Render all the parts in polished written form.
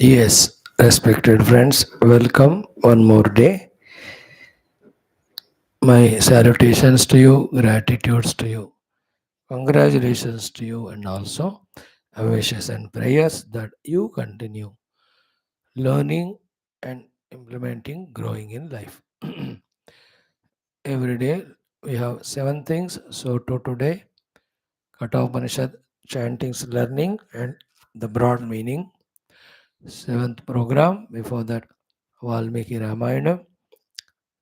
Yes, respected friends, welcome one more day. My salutations to you, gratitudes to you, congratulations to you, and also wishes and prayers that you continue learning and implementing, growing in life. Every day we have seven things. So to today, Katha Upanishad, chantings, learning, and the broad meaning. Seventh program. Before that, Valmiki Ramayana.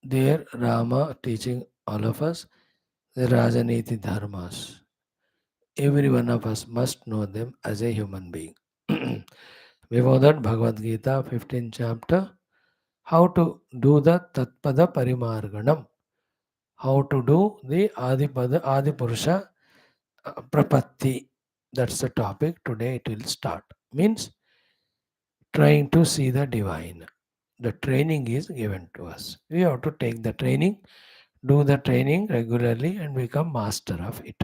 There, Rama teaching all of us the RAAJA DHARMAS. Every one of us must know them as a human being. Before that, Bhagavad Gita, 15th chapter, how to do the Tatpada Parimarganam, how to do the Adipada Adipurusha Prapatti. That's the topic. Today it will start. Means trying to see the divine. The training is given to us. We have to take the training, do the training regularly, and become master of it.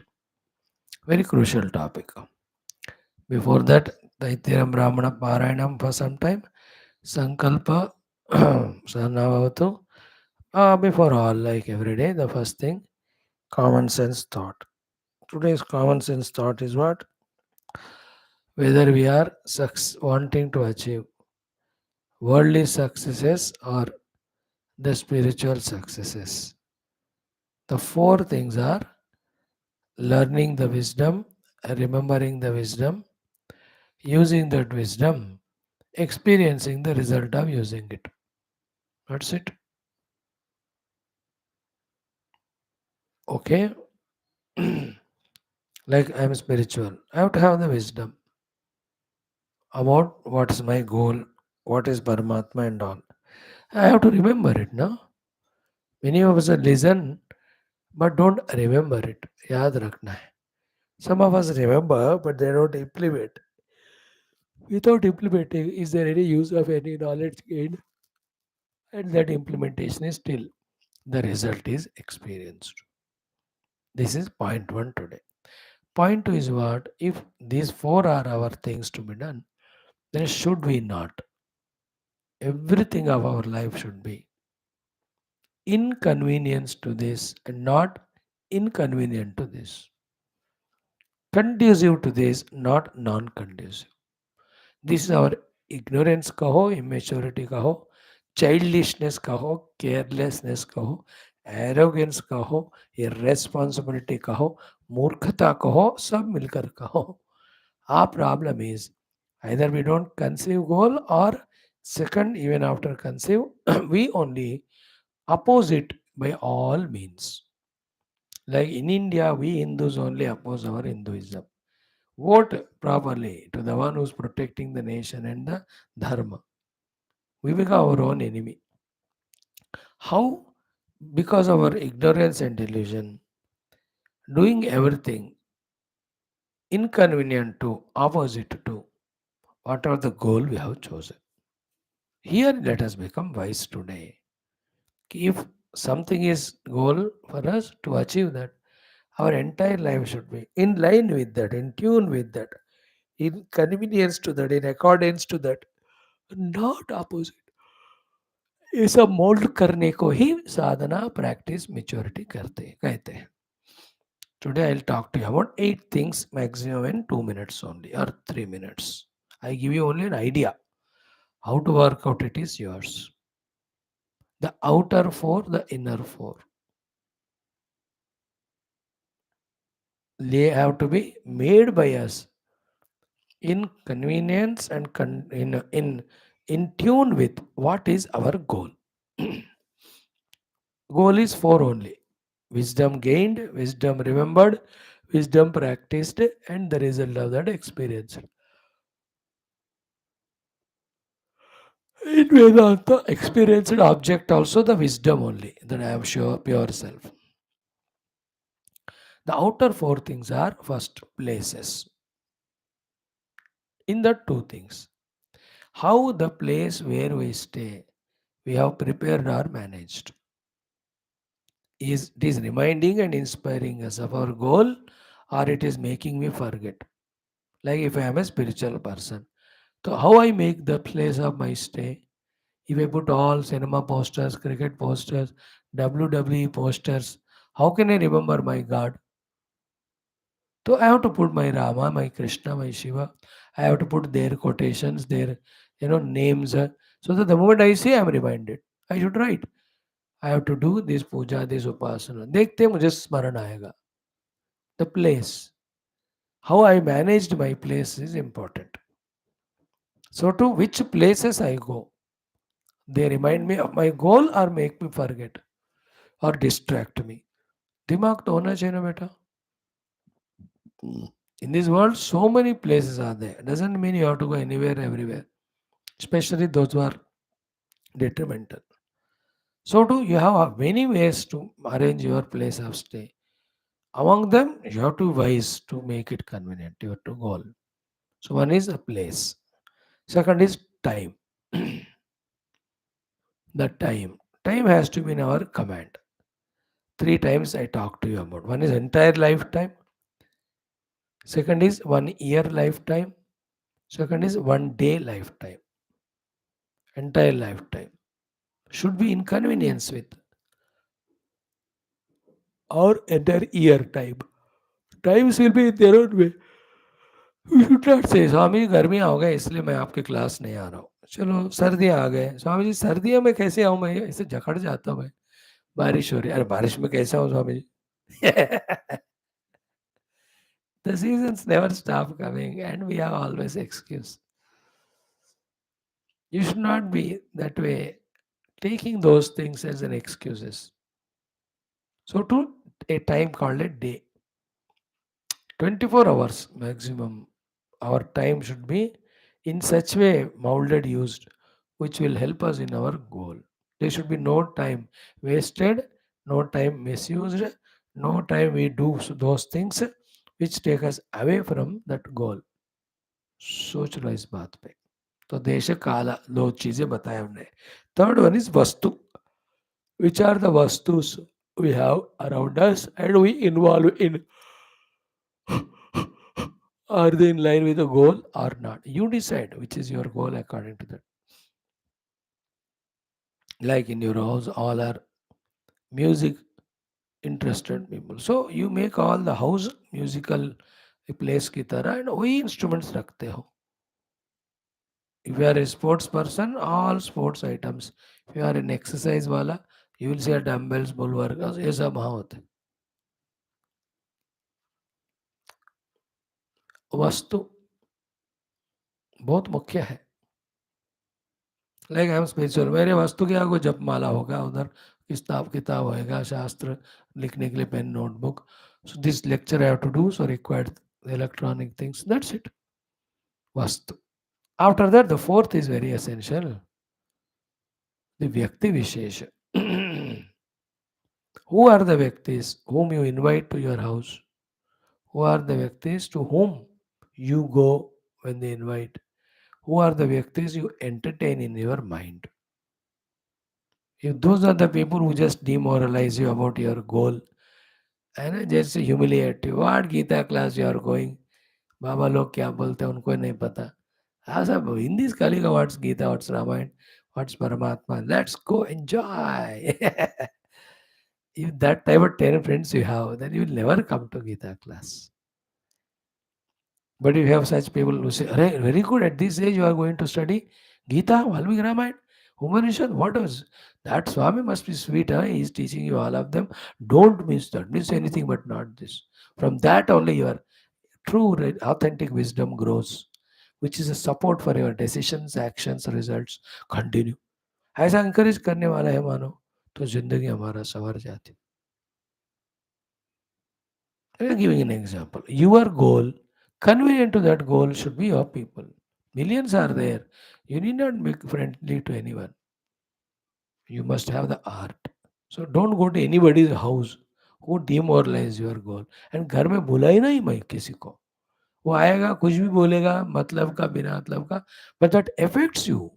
Very crucial topic. Before that, Taittiram Brahmana Parayanam for some time. Sankalpa Sanavavatu. Before all, like every day, the first thing, common sense thought. Today's common sense thought is what? Whether we are wanting to achieve worldly successes or the spiritual successes. The four things are learning the wisdom, remembering the wisdom, using that wisdom, experiencing the result of using it. That's it. Okay. Like I am spiritual. I have to have the wisdom about what is my goal, what is Paramatma and all. I have to remember it now. Many of us listen but don't remember it. Yaad rakhna hai. Some of us remember but they don't implement. Without implementing, is there any use of any knowledge gained? And that implementation is still the result is experienced. This is point one today. Point two is what? If these four are our things to be done, then should we not? Everything of our life should be inconvenience to this and not inconvenient to this. Conducive to this, not non conducive. This is our ignorance kaho, immaturity kaho, childishness kaho, carelessness kaho, arrogance kaho, irresponsibility kaho, मूर्खता कहो सब मिलकर कहो. Our problem is either we don't conceive goal or second even after conceive we only oppose it by all means. Like in India, we Hindus only oppose our Hinduism. Vote properly to the one who's protecting the nation and the dharma. We become our own enemy. How? Because of our ignorance and delusion, doing everything inconvenient to, opposite to, whatever the goal we have chosen. Here, let us become wise today. If something is goal for us to achieve that, our entire life should be in line with that, in tune with that, in convenience to that, in accordance to that, not opposite. ये सब mould करने को ही साधना practice maturity कहते हैं. Today I'll talk to you about 8 things maximum in 2 minutes only or 3 minutes. I give you only an idea. How to work out it is yours. The outer four, the inner four. They have to be made by us in convenience and in tune with what is our goal. Goal is four only: wisdom gained, wisdom remembered, wisdom practiced, and the result of that experience. In Vedanta, experienced object also the wisdom only, that I am sure pure self. The outer four things are first places. In the two things, how the place where we stay, we have prepared or managed. Is it is reminding and inspiring us of our goal, or it is making me forget? Like if I am a spiritual person, So how I make the place of my stay? If I put all cinema posters, cricket posters, WWE posters, how can I remember my God? So I have to put my Rama, my Krishna, my Shiva. I have to put their quotations, their names, so that the moment I see, I am reminded. I should write. I have to do this puja, this upasana. देखते मुझे स्मरण आएगा. The place, how I managed my place is important. So to which places I go, they remind me of my goal or make me forget or distract me. दिमाग तो होना चाहिए ना बेटा. In this world, so many places are there. Doesn't mean you have to go anywhere, everywhere. Especially those who are detrimental. So too, you have many ways to arrange your place of stay. Among them, you have to wise to make it convenient. You have to goal. So one is a place. Second is time. The time. Time has to be in our command. Three times I talk to you about. One is entire lifetime. Second is 1 year lifetime. Second is 1 day lifetime. Entire lifetime. Should be inconvenience with our entire year time. Times will be in their own way. You should not say, Swami ji गर्मियाँ हो गए इसलिए मैं आपकी class नहीं आ रहा हूँ. चलो सर्दियाँ आ गए. स्वामी जी सर्दियों में कैसे आऊँ मैं? ऐसे जकड़ जाता हूँ मैं. बारिश हो रही है. अरे बारिश में कैसे आऊँ Swami ji? The seasons never stop coming and we have always excuse. You should not be that way, taking those things as an excuses. So to a time called a day, 24 hours maximum, our time should be in such way molded, used, which will help us in our goal. There should be no time wasted, no time misused, no time we do those things which take us away from that goal. सोच लो इस बात पे. तो देश काल दो चीजें बताए हमने. थर्ड वन इज वस्तु. Which are the vastus we have around us and we involve in? Are they in line with the goal or not? You decide which is your goal according to that. Like in your house, all are music interested people. So you make all the house musical place की तरह and वही instruments रखते हो. If you are a sports person, all sports items. If you are an exercise wala, you will see a dumbbells, bulwark, ये सब वहाँ होते हैं. वस्तु बहुत मुख्य है. लाइक आई एम स्पिरिचुअल, मेरे वस्तु के आगे जपमाला होगा, उधर किताब किताब होएगा, शास्त्र लिखने के लिए pen notebook. So this lecture I have to do, so required electronic things. That's it. वस्तु. After that the fourth is very essential, the व्यक्ति विशेष. Who are the Vyaktis whom you invite to your house? Who are the Vyaktis to whom you go when they invite? Who are the Vyaktis you entertain in your mind? If those are the people who just demoralize you about your goal and just humiliate you, what Geetha class you are going? बाबा लोग क्या बोलते हैं उनको नहीं पता. हाँ सब हिंदी खाली का what's Gita, what's Ramayana, what's परमात्मा. Let's go enjoy. If that type of 10 friends you have, then you will never come to Gita class. But if you have such people who say, "Arey, very good, at this age you are going to study Gita, Valmiki Ramayana, Upanishad, what else? That Swami must be sweet, huh? He is teaching you all of them. Don't miss that. Miss anything but not this." From that only your true, authentic wisdom grows, which is a support for your decisions, actions, results. Continue. ऐसा encourage करने वाला है मानो, तो जिंदगी हमारा संवर जाती. I am giving an example. Your goal, convenient to that goal, should be your people. Millions are there. You need not be friendly to anyone. You must have the art. So don't go to anybody's house who demoralize your goal. And घर में बुला ही नहीं मैं किसी को. वो आएगा कुछ भी बोलेगा मतलब का बिना मतलब का, but that affects you.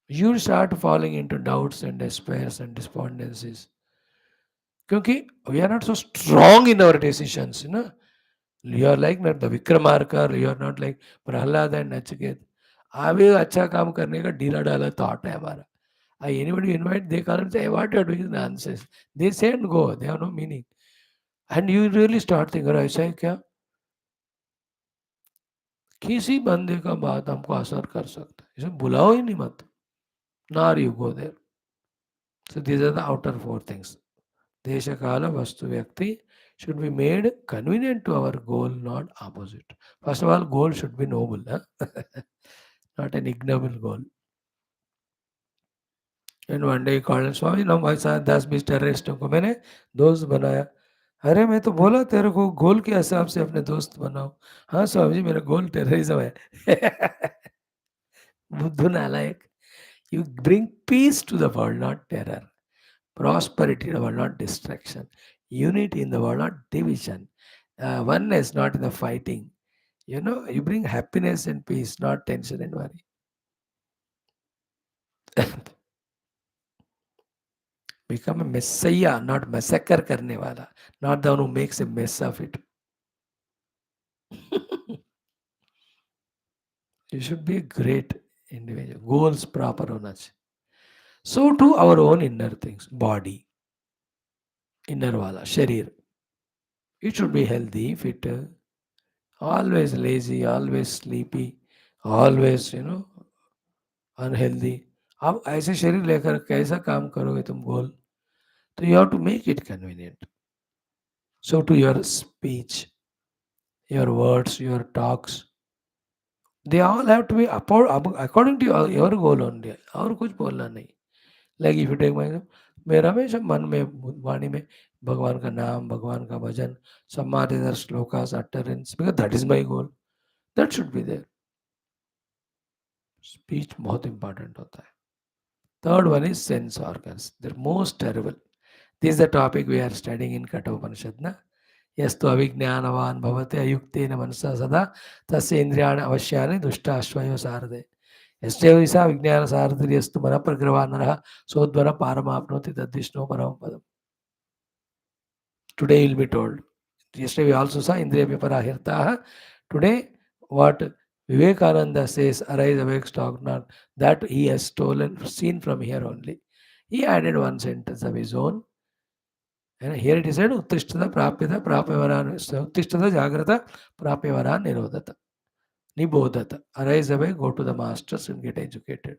You start falling into doubts and despairs and despondencies. क्योंकि we are not so strong in our decisions, you know. You are like not the Vikramarka, you are not like Prahlad and Nachiket. अभी अच्छा काम करने का ढीला ढाला thought है हमारा. Anybody invite, they come and say, what you are doing is nonsense. They say and go, they have no meaning. And you really start thinking, अरे ऐसा है क्या? किसी बंदे का बात हमको असर कर सकता है. इसे बुलाओ ही नहीं मत. Nor you go there. So these are the outer four things. Desha, Kala, Vastu, Vyakti should be made convenient to our goal, not opposite. First of all, goal should be noble, huh? Not an ignoble goal. And one day he called and Swami, now my son 10-20 terrorists को मैंने दोस्त बनाया. अरे मैं तो बोला तेरे को गोल के हिसाब से अपने दोस्त बनाओ. हाँ स्वामी जी मेरा गोल टेररिज्म है. बुद्धू नालायक. You bring peace to the world, not terror. Prosperity in the world, not distraction. Unity in the world, not division. Oneness, not in the fighting. You bring happiness and peace, not tension and worry. Become a messiah, not massacre karne wala, not the one who makes a mess of it. You should be a great individual. Goals proper hona chahiye. So to our own inner things, body, inner wala, sharir. It should be healthy, fit, always lazy, always sleepy, always, unhealthy. अब ऐसे शरीर लेकर कैसा काम करोगे तुम goal? तो you have to make it convenient. So to your speech, your words, your talks, they all have to be according to your goal only. और कुछ बोलना नहीं. Like if you take my, मेरा हमेशा मन में वाणी में भगवान का नाम, भगवान का भजन, सम्मानित श्लोकास utterance, because that is my goal. That should be there. Speech बहुत इंपॉर्टेंट होता है. Third one is sense organs. They're most terrible. This is the topic we are studying in Katha Upanishad. Na? Yastu avijnanavan bhavate ayuktena manasa sada tasya indriyani avashyani dushta ashvayo sarade. Yastu visa vijnana saradri yastu mana pragravanaraha sodvara paramapnoti tadvishno param padam. Today will be told. Yesterday we also saw Indriya Viparahirtaha. Today, what Vivekananda says, arise, awake, stop not, that he has stolen, seen from here only. He added one sentence of his own. And here it is said, Uttishtata prapyata prapyavaran, Uttishtata jagrata prapyavaran nirodhata. Nibodhata. Arise, awake, go to the masters and get educated.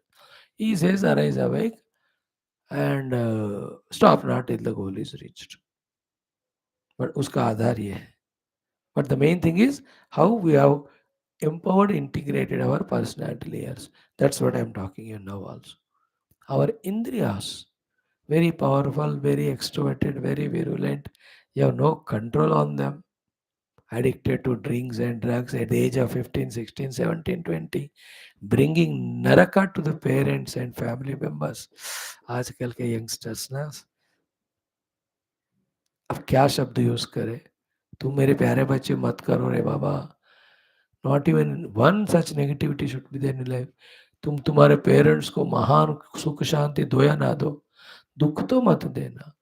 He says, arise, awake, and stop not till the goal is reached. But uska आधार ये है. But the main thing is how we have empowered, integrated our personality layers. That's what I'm talking you now also. Our indriyas, very powerful, very extroverted, very virulent. You have no control on them. Addicted to drinks and drugs at the age of 15, 16, 17, 20. Bringing naraka to the parents and family members. आजकल के youngsters ना अब क्या शब्द use करे. तुम मेरे प्यारे बच्चे मत करो रे बाबा. Not even one such negativity should be there in life. तुम तुम्हारे पेरेंट्स को महान सुख शांति दो या ना दो, दुख तो मत देना.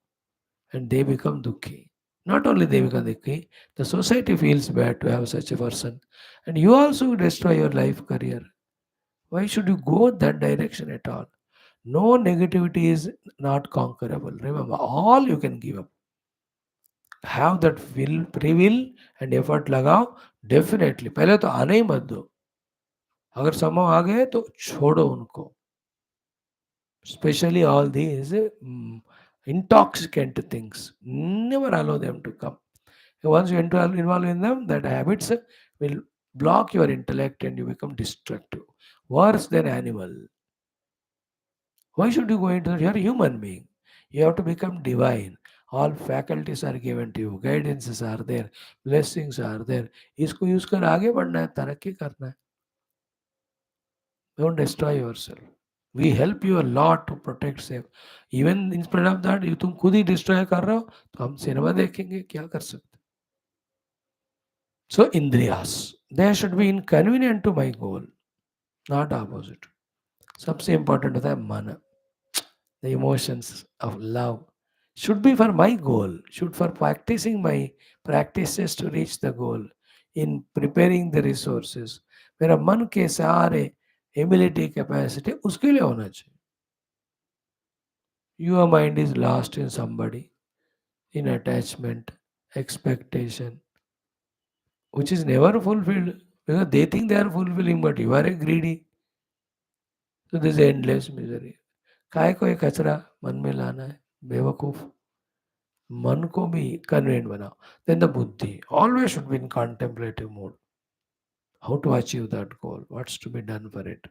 एंड दे बिकम दुखी. Not only they become dukkhi, the society feels bad to have such a person. And you also destroy your life career. Why should you go that direction at all? No negativity is not conquerable. Remember, all you can give up. Have that will, free will and effort लगाओ. Definitely. पहले तो आने ही मत दो. अगर समूह आ गए तो छोड़ो उनको. Especially all these intoxicant things. Never allow them to come. Once you involve in them, that habits will block your intellect and you become destructive. Worse than animal. Why should you go into that? You are a human being. You have to become divine. All faculties are given to you. Guidances are there. Blessings are there. इसको use कर आगे बढ़ना है, तरक्की करना है. Don't destroy yourself. We help you a lot to protect safe. Even instead of that, you तुम खुद ही destroy कर रहे हो, तो हम सिनेमा देखेंगे, क्या कर सकते. So indriyas, they should be inconvenient to my goal, not opposite. सबसे important होता है मन. The emotions of love should be for my goal, should for practicing my practices to reach the goal. in preparing the resources. मेरा मन के सारे ability capacity उसके लिए होना चाहिए. Your mind is lost in somebody, in attachment, expectation, which is never fulfilled because they think they are fulfilling, but you are a greedy. So this is endless misery. काय को ये कचरा मन में लाना है बेवकूफ. मन को भी कन्वेंट बनाओ. Then the buddhi always should be in contemplative mode. How to achieve that goal? What's to be done for it?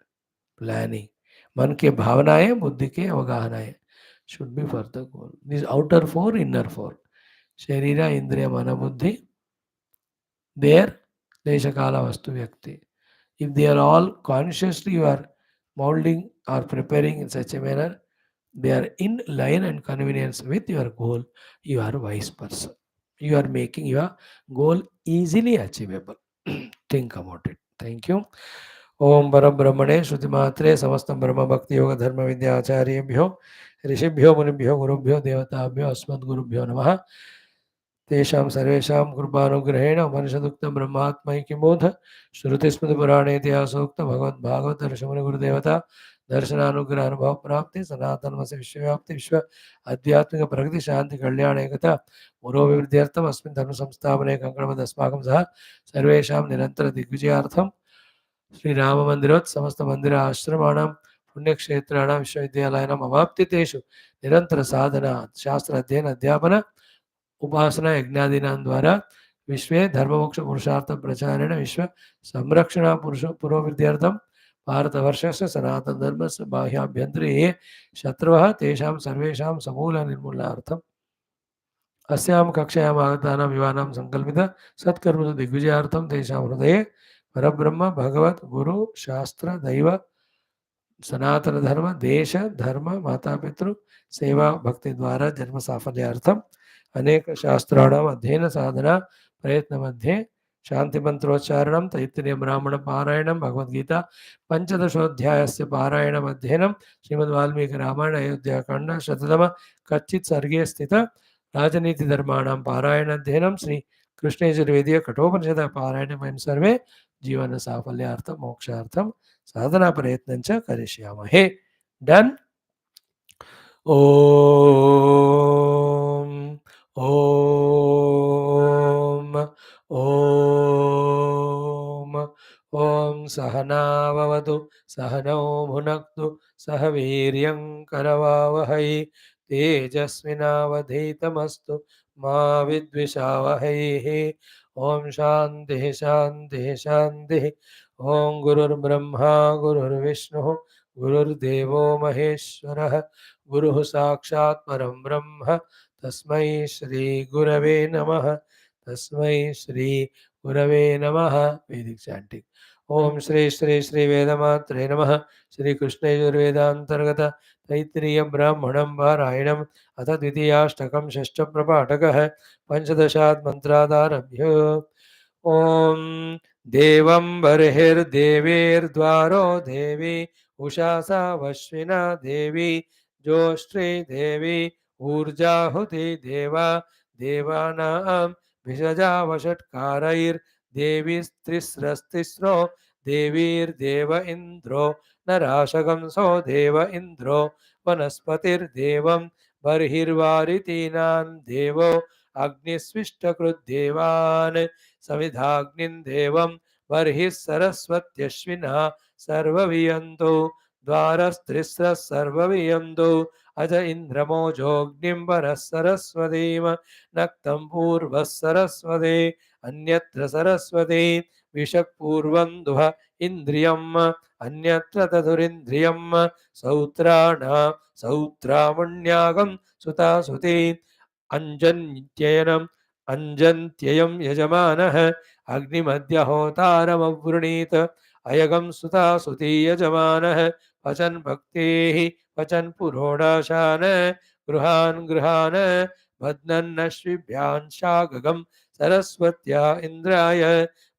Planning. मन के भावनाएं बुद्धि के अवगाहनाएं should be for the goal. These outer four, inner four. Sharira, Indriya, Mana, Buddhi. There, Desha, Kala, Vastu, Vyakti. If they are all consciously you are molding or preparing in such a manner, they are in line and convenience with your goal, you are a wise person. You are making your goal easily achievable. Think about it. Thank you. ओम परब्रह्मणे श्रुतिमात्रे समस्त ब्रह्म भक्ति योग धर्म विद्या आचार्येभ्यो ऋषिभ्यो मुनिभ्यो गुरुभ्यो देवताभ्यो अस्मद्गुरुभ्यो नमः. तेषां सर्वेषां कृपानुग्रहेण उपनिषदुक्तं ब्रह्मात्मैक्यबोध श्रुतिस्मृतिपुराणेतिहासोक्त भगवद्भागवत ऋषिमुनिगुरुदेवता दर्शनानुग्रह अनुभव प्राप्ति सनातनमसि विश्वव्याप्ति विश्व आध्यात्मिक प्रगति शांति कल्याण एकता पुरोभिवृद्ध्यर्थम अस्मिन् धर्म संस्थापने कंकणवद् अस्माकं सह सर्वेषां निरंतर दिग्विजयार्थम श्री राम मंदिरोत् समस्त मंदिर आश्रमाणां पुण्यक्षेत्राणां विश्वविद्यालयानाम् अवाप्तितेषु निरंतर साधना शास्त्र अध्ययन अध्यापन उपासना यज्ञादीनां द्वारा विश्वे धर्ममोक्ष पुरुषार्थ प्रचारेण विश्व संरक्षण पुरुष पुरोवृद्ध्यर्थम भारतवर्षस्य सनातन धर्मस्य बाह्याभ्यन्तरे ये शत्रवः तेषां सर्वेषां समूल निर्मूलनार्थम् अस्यां कक्षायाम् आगतानां युवानां संकल्पित सत्कर्मसु दिग्विजयार्थं तेषां हृदये परब्रह्म भगवत गुरु शास्त्र दैव सनातन धर्म देश धर्म माता पितृ सेवा भक्ति द्वारा जन्म साफल्यार्थम अनेक शास्त्राणाम अध्ययन साधना प्रयत्न मध्ये शांति मंत्रोच्चारणं तैत्तिरीय ब्राह्मण पारायणं भगवद्गीता पंचदशोध्यायस्य पारायणम् अध्ययनं श्रीमद् वाल्मीकि रामायण अयोध्याकांड शततम कच्चित् सर्गे स्थित राजनीति धर्माणां पारायण अध्ययनं श्री कृष्णयजुर्वेदीय कठोपनिषद पारायणं वयं सर्वे जीवन साफल्यार्थं मोक्षार्थं साधना प्रयत्नं च करिष्यामहे. डन. ओम ओम ओम ओम सहनाववतु सहनौ भुनक्तु सह वीर्यं करवावहै तेजस्विनावधीतमस्तु मा विद्विषावहैः. ओम शान्तिः शान्तिः शान्तिः. ओम गुरुर्ब्रह्मा गुरुर्विष्णुः गुरुर्देवो महेश्वरः गुरुः साक्षात् परं ब्रह्म तस्मै श्री गुरवे नमः. तस्मै श्री गुरवे नमः. वैदिक चैंटिंग. ओम श्री श्री श्री वेदमात्रे नमः. श्री कृष्ण यजुर्वेदांतर्गत तैत्तिरीय ब्राह्मणं पारायणम् अथ द्वितीयाष्टकं षष्ठ प्रपाठकः पंचदशात् मंत्रादारभ्य. ओम देवं बर्हिर्देवीर्द्वारो देवी उषा सावश्विना देवी जोष्ट्री देवी ऊर्जाहुति देवा देवानां भिषजावषट्कारैर्देवीस्त्रिस्रस्तिस्रो देवीर्देव इन्द्रो नराशगंसो देव इन्द्रो वनस्पतिर्देवं बर्हिर्वारितीनां देवो अग्निस्विष्टकृद्देवान् समिधाग्निं देवं बर्हिः सरस्वत्यश्विना सर्ववियन्तु द्वारस्त्रिस्रः सर्ववियन्तु अज इन्द्रमोजोऽग्निं परः सरस्वतीम नक्तं पूर्वः सरस्वती अन्यत्र सरस्वती विषक्पूर्वं दुह इन्द्रियम् अन्यत्र तदुरिन्द्रियं सौत्राणां सौत्रामण्यागं सुतासुती अञ्जन्त्ययनम् अञ्जन्त्ययं यजमानः अग्निमध्यहोतारमवृणीत अयगं सुता सुती यजमानः पचन् भक्तेः पचन् पुरोडाशान् गृहान् गृहान् बध्नन्नश्विभ्यां शागगं सरस्वत्या इन्द्राय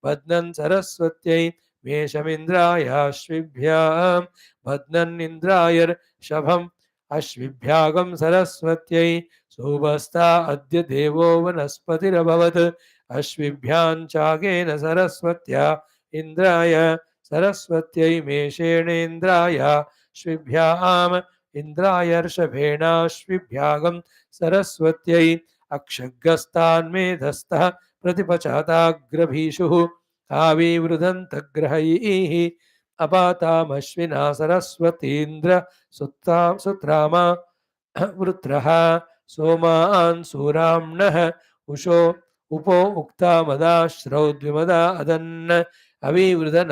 बध्नन् सरस्वत्यै मेषमिन्द्रायाश्विभ्यां बध्नन् इन्द्रायर्षभम् अश्विभ्यागं सरस्वत्यै सुबस्ता अद्य देवो वनस्पतिरभवत् अश्विभ्यां चागेन सरस्वत्या इन्द्राय सरस्वत्यै मेषेणेन्द्राय श्विभ्याम् इन्द्रायर्षभेणाश्विभ्यागं सरस्वत्यै अक्षग्गस्तान्मेधस्तः प्रतिपचाताग्रभीषुः आविवृदन्तग्रहैः अपातामश्विना सरस्वतीन्द्र सुत्रामा वृत्रः सोमान् सूराम्णः उषो उपो उक्ता मदाश्रौ द्विमदा अदन् अविवृदन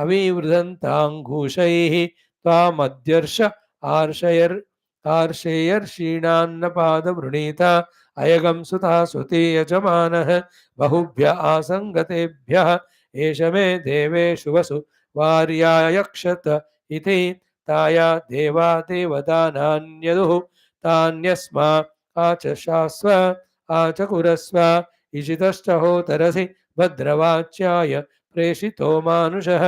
अविवृदन्ताङ्घूषैः त्वामद्यर्ष आर्षयर् आर्षेयर्षीणान्नपादवृणीत अयगं सुता सुते यजमानः बहुभ्य आसङ्गतेभ्यः एष मे देवेषु वसु वार्यायक्षत इति ताया देवा देवदानान्यदुः तान्यस्मा आचशास्व आचकुरस्व इषितश्च होतरसि भद्रवाच्याय प्रेषितो मानुषः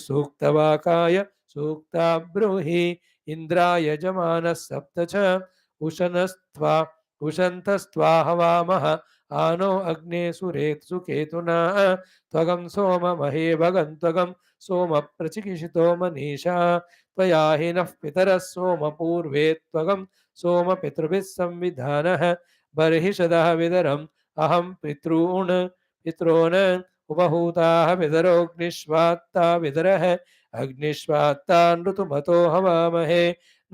सूक्तवाकाय सूक्ता ब्रूहि इन्द्राय जमानः सप्त च उशनस्त्वा उशन्तस्त्वा हवामः आनो अग्ने सुरेत्सु केतुना त्वगं सोम महे भगं त्वगं सोम प्रचिकिषितो मनीषा त्वया हि नः पितरः सोम पूर्वे त्वगं सोम पितृभिः संविधानः बर्हिषदः विदरम् अहं पितॄन् उपहूताः विदरोऽग्निष्वात्ता विदरः अग्निष्वात्तान् ऋतुमतो हवामहे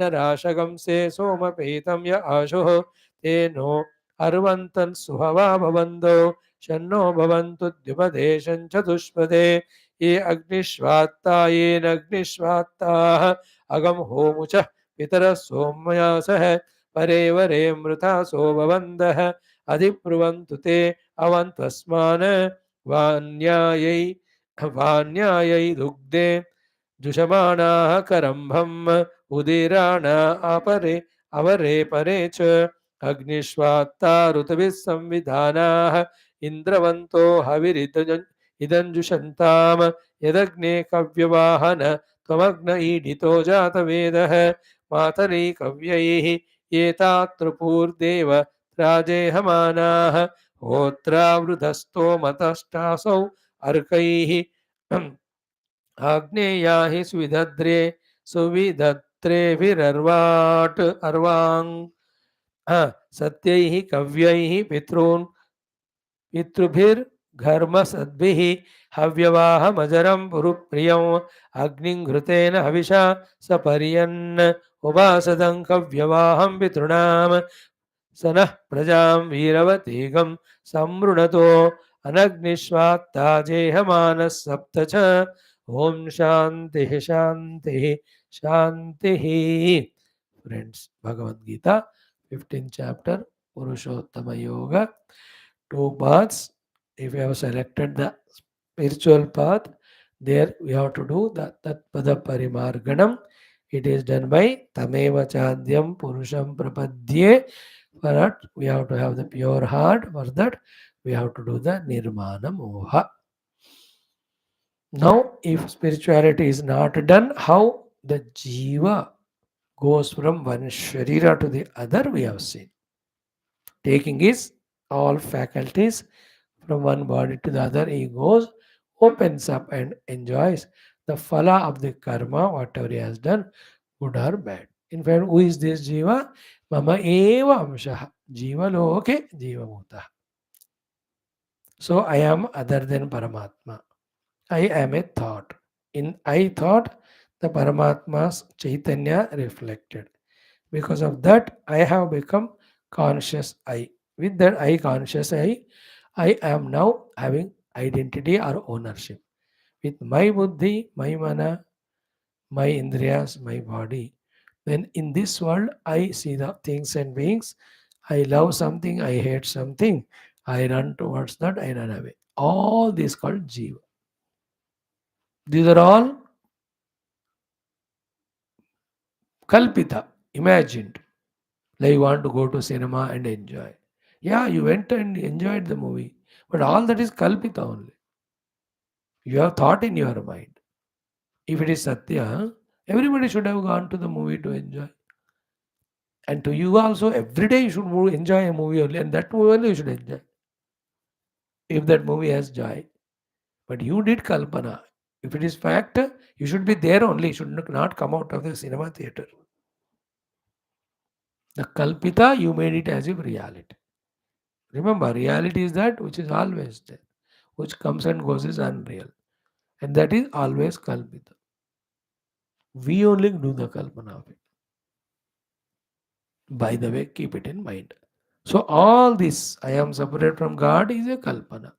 न राशगंसे सोमपीतं य आशुः तेनो अर्वन्तन् सुहवा भवन्दो शन्नो भवन्तु द्युपदेशं चतुष्पदे ये अग्निष्वात्ता येन अग्निष्वात्ताः अगं होमुचः पितरः सोमयासः परे वरे मृता सो भवन्दः अधिब्रुवन्तु ते अवन्त्वस्मान् वान्यायै वान्यायै दुग्धे जुषमाणाः करम्भम् उदीराणा अपरे अवरे परे च अग्निष्वात्ता ऋतुभिः संविधानाः इन्द्रवन्तो हविरिदञ्जुषन्ताम् यदग्ने कव्यवाहन त्वमग्न ईडितो जातवेदः मातरी कव्यैः एतातृपूर्देव राजेहमानाः होत्रावृधस्तोमतष्टासौ अर्कैः आग्नेया हि सुविधत्रेभिरर्वाट् अर्वाङ् सत्यैः कव्यैः पितृभिर्घर्मसद्भिः हव्यवाहमजरं पुरुप्रियम् अग्निं घृतेन हविषा सपर्यन् उपासदं कव्यवाहं पितॄणाम् स नः प्रजां वीरवतीगं समृणतो अनग्निष्वात्ता जेहमानः सप्त च ॐ शान्तिः शान्तिः शान्तिः. Friends, Bhagavad Gita 15th chapter Purushottama Yoga, two paths. If you have selected the spiritual path, there we have to do the Tatpada Parimarganam. It is done by Tameva Chadyam Purusham Prapadye. For that, we have to have the pure heart. For that, we have to do the Nirmana Moha. Now, if spirituality is not done, how the Jiva goes from one Sharira to the other, we have seen. Taking his all faculties from one body to the other, he goes, opens up and enjoys the phala of the karma, whatever he has done, good or bad. In fact, who is this Jiva? Mama eva amshaha. Jiva loke Jiva bhuta. So I am other than Paramatma. I am a thought. In I thought, the Paramatma's Chaitanya reflected. Because of that, I have become conscious I. With that I conscious I am now having identity or ownership. With my buddhi, my mana, my indriyas, my body. Then in this world, I see the things and beings. I love something, I hate something. I run towards that, I run away. All this called jiva. These are all kalpita, imagined. Like you want to go to cinema and enjoy. Yeah, you went and enjoyed the movie. But all that is kalpita only. You have thought in your mind. If it is satya, everybody should have gone to the movie to enjoy. And to you also, every day you should enjoy a movie only. And that movie only you should enjoy. if that movie has joy. But you did Kalpana. If it is fact, you should be there only. You should not come out of the cinema theater. The Kalpita, you made it as if reality. Remember, reality is that which is always there, which comes and goes is unreal. And that is always Kalpita. We only do the Kalpana of it. By the way, keep it in mind. So all this, I am separate from God, is a Kalpana.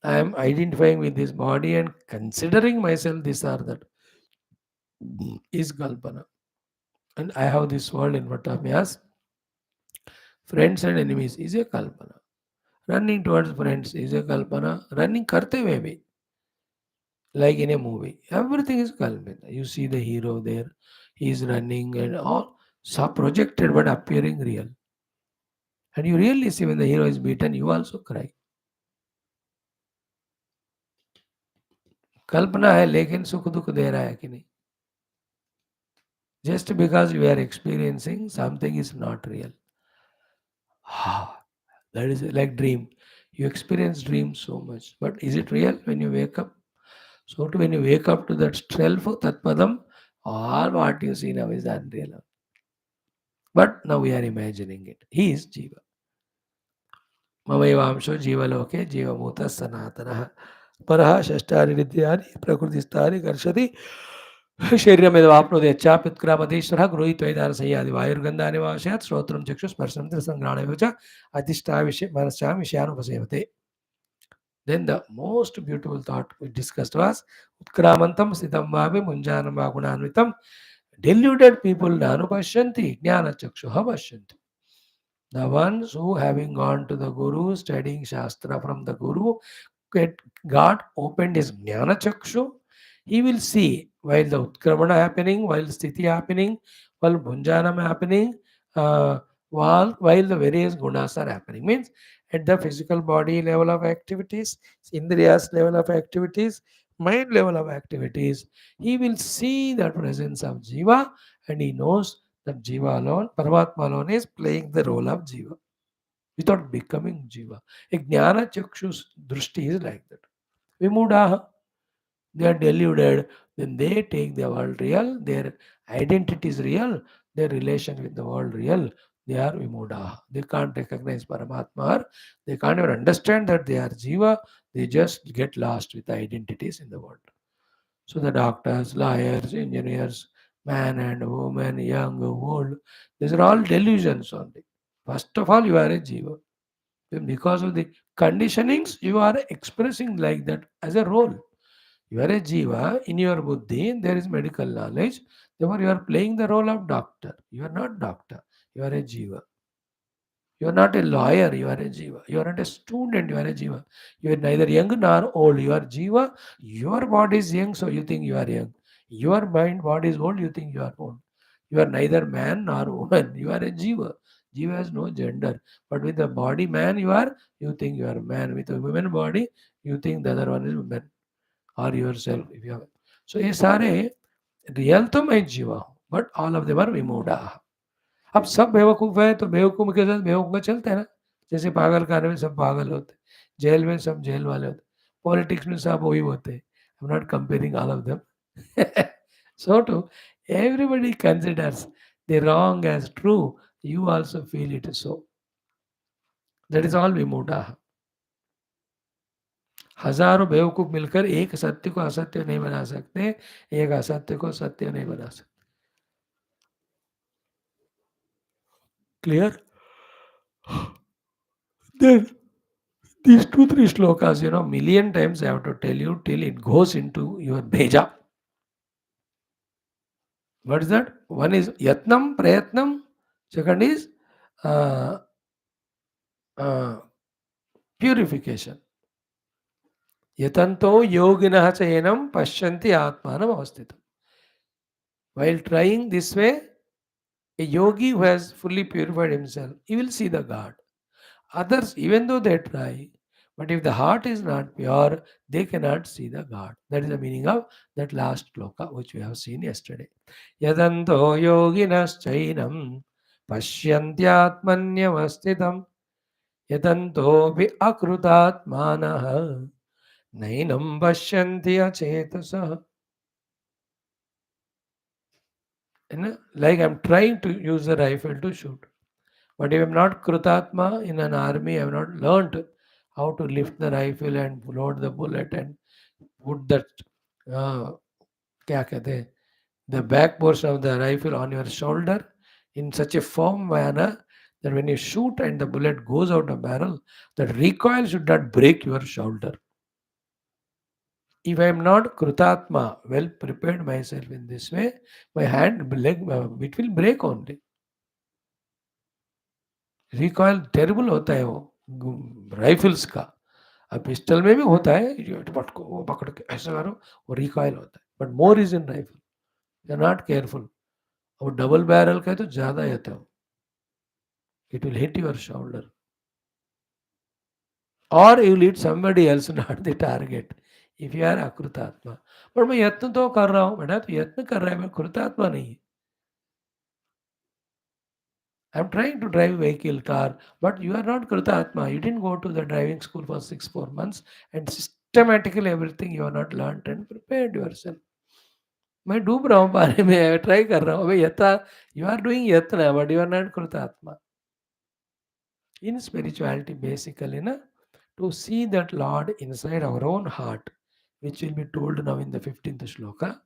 I am identifying with this body and considering myself this or that is Kalpana. And I have this world in front of me as friends and enemies is a Kalpana. Running towards friends is a Kalpana. Running karte हुए भी, like in a movie. Everything is Kalpana. You see the hero there, he is running and all so projected but appearing real. And you really see when the hero is beaten, you also cry. कल्पना है लेकिन सुख दुख दे रहा है कि नहीं. Just because you are experiencing something is not real. Ah, that is like dream. You experience dreams so much, but is it real when you wake up? So when you wake up to that self tatpadam, all what you see now is unreal. But now we are imagining it. He is Jiva. ममैवांशो जीवलोके जीवभूतः सनातनः परः षष्ठानि विद्यानि प्रकृतिस्थानि कर्षति शरीरमिदवाप्नोति यच्चाप्युत्क्रामतीश्वरः गृहीत्वैतारसंयादि वायुर्गन्धानि वाशयात् श्रोत्रं चक्षुस्पर्शनं त्रिसङ्घ्राणमेव च अधिष्ठाय मनश्चां विषयानुपसेवते. Then the most beautiful thought we discussed was Utkramantam Sitam Vavi Munjanam Vagunanvitam. Deluded people Nanupashyanti Jnana Chakshuha Pashyanti. The ones who having gone to the Guru, studying Shastra from the Guru, God opened his Jnana Chakshu. He will see while the Utkramana happening, while Sthiti happening, while Bhunjanam happening, while the various gunas are happening. Means at the physical body level of activities, Indriyas level of activities, mind level of activities, he will see the presence of Jiva and he knows that Jiva alone, Paramatma alone is playing the role of Jiva without becoming Jiva. A Jnana Chakshus Drushti is like that. Vimudaha, they are deluded. When they take the world real, their identity is real, their relation with the world real, they are Vimudaha. They can't recognize Paramatma, or they can't even understand that they are Jiva, they just get lost with the identities in the world. So the doctors, lawyers, engineers, man and woman, young, old, these are all delusions only. First of all, you are a jiva. Then because of the conditionings, you are expressing like that as a role. You are a jiva. In your buddhi, there is medical knowledge. Therefore, you are playing the role of doctor. You are not doctor. You are a jiva. You are not a lawyer, you are a jiva. You are not a student, you are a jiva. You are neither young nor old, you are jiva. Your body is young, so you think you are young. Your mind body is old, you think you are old. You are neither man nor woman, you are a jiva. Jiva has no gender. But with the body man you think you are a man. With a woman body, you think the other one is woman or yourself. If you have. So ये सारे real तो मैं जीवा हूँ, but all of them are विमूढ़ा. अब सब बेवकूफ़ है तो बेवकूफ़ के साथ बेवकूफ़ का चलता है ना. जैसे पागल खाने में सब पागल होते हैं, जेल में सब जेल वाले होते हैं, पॉलिटिक्स में सब वही होते हैं. I am not comparing all of them. So too, everybody considers the wrong as true. You also feel it so. That is all विमूढ़ा. हजारों बेवकूफ़ मिलकर एक सत्य को असत्य नहीं बना सकते, एक असत्य को सत्य नहीं बना सकते. Clear? Then these two, three shlokas, million times I have to tell you till it goes into your beja. What is that? One is yatnam, prayatnam. Second is uh, uh, purification. Yatanto yoginah chayanam pashyanti atmanam avasthitam. While trying this way, a yogi who has fully purified himself, he will see the God. Others, even though they try, but if the heart is not pure, they cannot see the God. That is the meaning of that last shloka which we have seen yesterday. Yadanto yoginas chainam pashyanthyatmanyavasthitam. यतन्तोऽपि अकृतात्मानः नैनं पश्यन्ति अचेतसः. Like I'm trying to use a rifle to shoot. But if I'm not Krutatma in an army, I've not learnt how to lift the rifle and load the bullet and put that uh, क्या कहते हैं, the back portion of the rifle on your shoulder in such a firm manner that when you shoot and the bullet goes out of barrel, the recoil should not break your shoulder. If I am not Krutatma, well prepared myself in this way, my hand, leg, it will break only. Recoil terrible होता है वो rifles का. अब pistol में भी होता है, ये पटको वो पकड़ के ऐसा करो, वो रिकॉयल होता है, but more is in rifle. You are not careful. वो डबल बैरल का है तो ज्यादा होता है, it will hit your shoulder और you lead somebody else, not the target if you are अकृतात्मा. पर मैं यत्न तो कर रहा हूँ बेटा, तो यत्न कर रहा है, मैं कृतात्मा नहीं है. I'm trying to drive vehicle, car, but you are not Kritatma. You didn't go to the driving school for 4 months and systematically everything you have not learned and prepared yourself. मैं डूब रहा हूँ पानी में, ट्राई कर रहा हूँ. अबे यथा, यू आर डूइंग यत्न, बट यू आर नॉट कृतात्मा. In spirituality, basically, na, to see that Lord inside our own heart, which will be told now in the 15th shloka,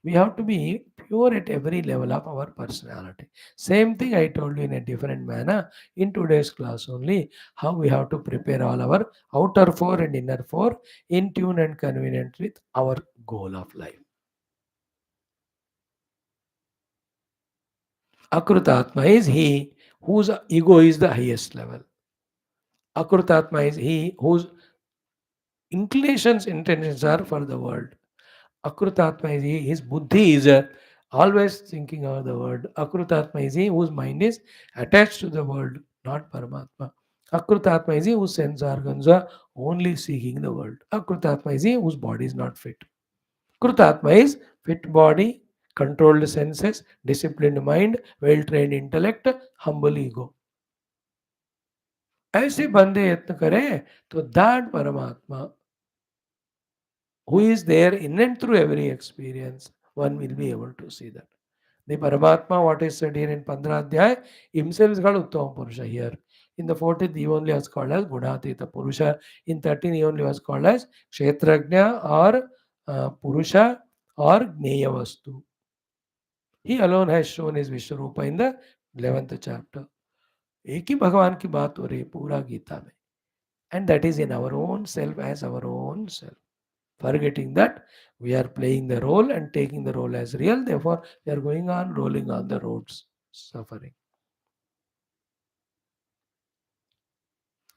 we have to be pure at every level of our personality. Same thing I told you in a different manner in today's class only, how we have to prepare all our outer four and inner four in tune and convenient with our goal of life. Akrutatma is he whose ego is the highest level. Akrutatma is he whose inclinations, intentions are for the world. Akrutatma is he, his buddhi is always thinking of the world. Akrutatma is he whose mind is attached to the world, not Paramatma. Akrutatma is he whose sense organs are only seeking the world. Akrutatma is he whose body is not fit. Krutatma is fit body, controlled senses, disciplined mind, well trained intellect, humble ego. ऐसे बंदे यत्न करें तो that Paramatma who is there in and through every experience, one will be able to see that. The Paramatma, what is said here in Pandradhyay, himself is called Uttama Purusha here. In the 14th, he only was called as Gunatita Purusha. In 13th, he only was called as Kshetrajna or Purusha or Gneya Vastu. He alone has shown his Vishwarupa in the 11th chapter. एक ही भगवान की बात हो रही है पूरा गीता में. And that is in our own self as our own self. Forgetting that we are playing the role and taking the role as real, therefore we are going on rolling on the roads suffering.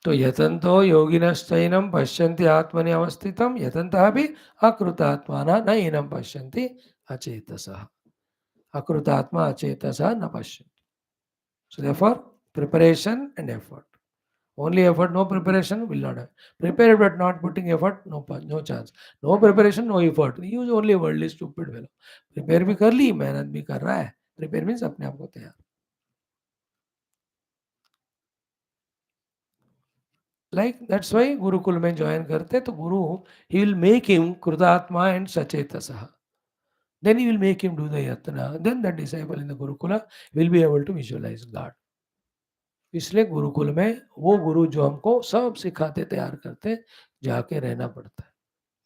तो यतन्तो योगिनश्चैनं पश्यन्ति आत्मनि अवस्थितं यतन्तः अपि अकृतात्मानः न एनं पश्यन्ति अचेतसः. अकृतात्मा अचेतसः न पश्यन्ति. So therefore preparation and effort. Only effort, no preparation will not have. Prepared but not putting effort, no chance. No preparation, no effort. Use only worldly stupid fellow. Prepare भी कर ली, मेहनत भी कर रहा है. Prepare means अपने आप को तैयार. Like that's why गुरुकुल में join करते तो गुरु, he will make him कृतात्मा and सचेतसः. Then he will make him do the yatna. Then the disciple in the Gurukula will be able to visualize God. इसलिए गुरुकुल में वो गुरु जो हमको सब सिखाते तैयार करते, जाके रहना पड़ता है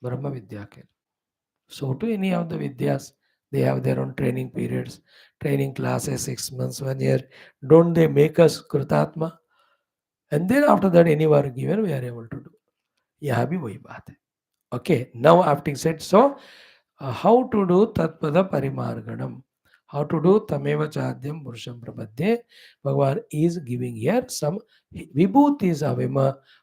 ब्रह्म विद्या के. So to any of the vidyas, they have their own training periods, training classes, 6 months, 1 year. Don't they make us Kritatma? And then after that, any work given, we are able to do. यहाँ भी वही बात है. Okay, now after said so, how to do Tatpada Parimarganam? How to do Tameva Chadyam Purusham Prabhadhe? Bhagavan is giving here some vibhutis of him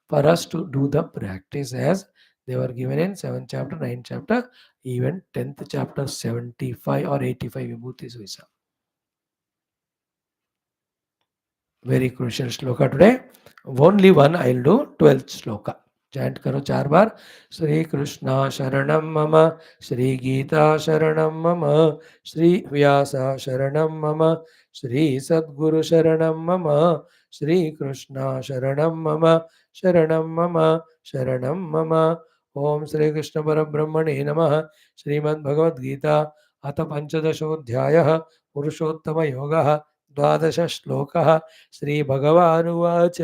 for us to do the practice as they were given in 7th chapter, 9th chapter, even 10th chapter, 75 or 85 vibhutis we saw. Very crucial shloka today. Only one I'll do, 12th shloka. Chant करो 4 बार. श्री कृष्णा शरणम मम, श्री गीता शरणम मम, श्री व्यास शरणम मम, Shri Sadguru Sharanam Mama, Shri Krishna Sharanam Mama, Sharanam Mama, Sharanam Mama. Om Shri Krishna Parabrahmane Namah. Srimad Bhagavad Gita अथ पंचदशोऽध्यायः पुरुषोत्तमयोगः द्वादश श्लोकः श्रीभगवानुवाच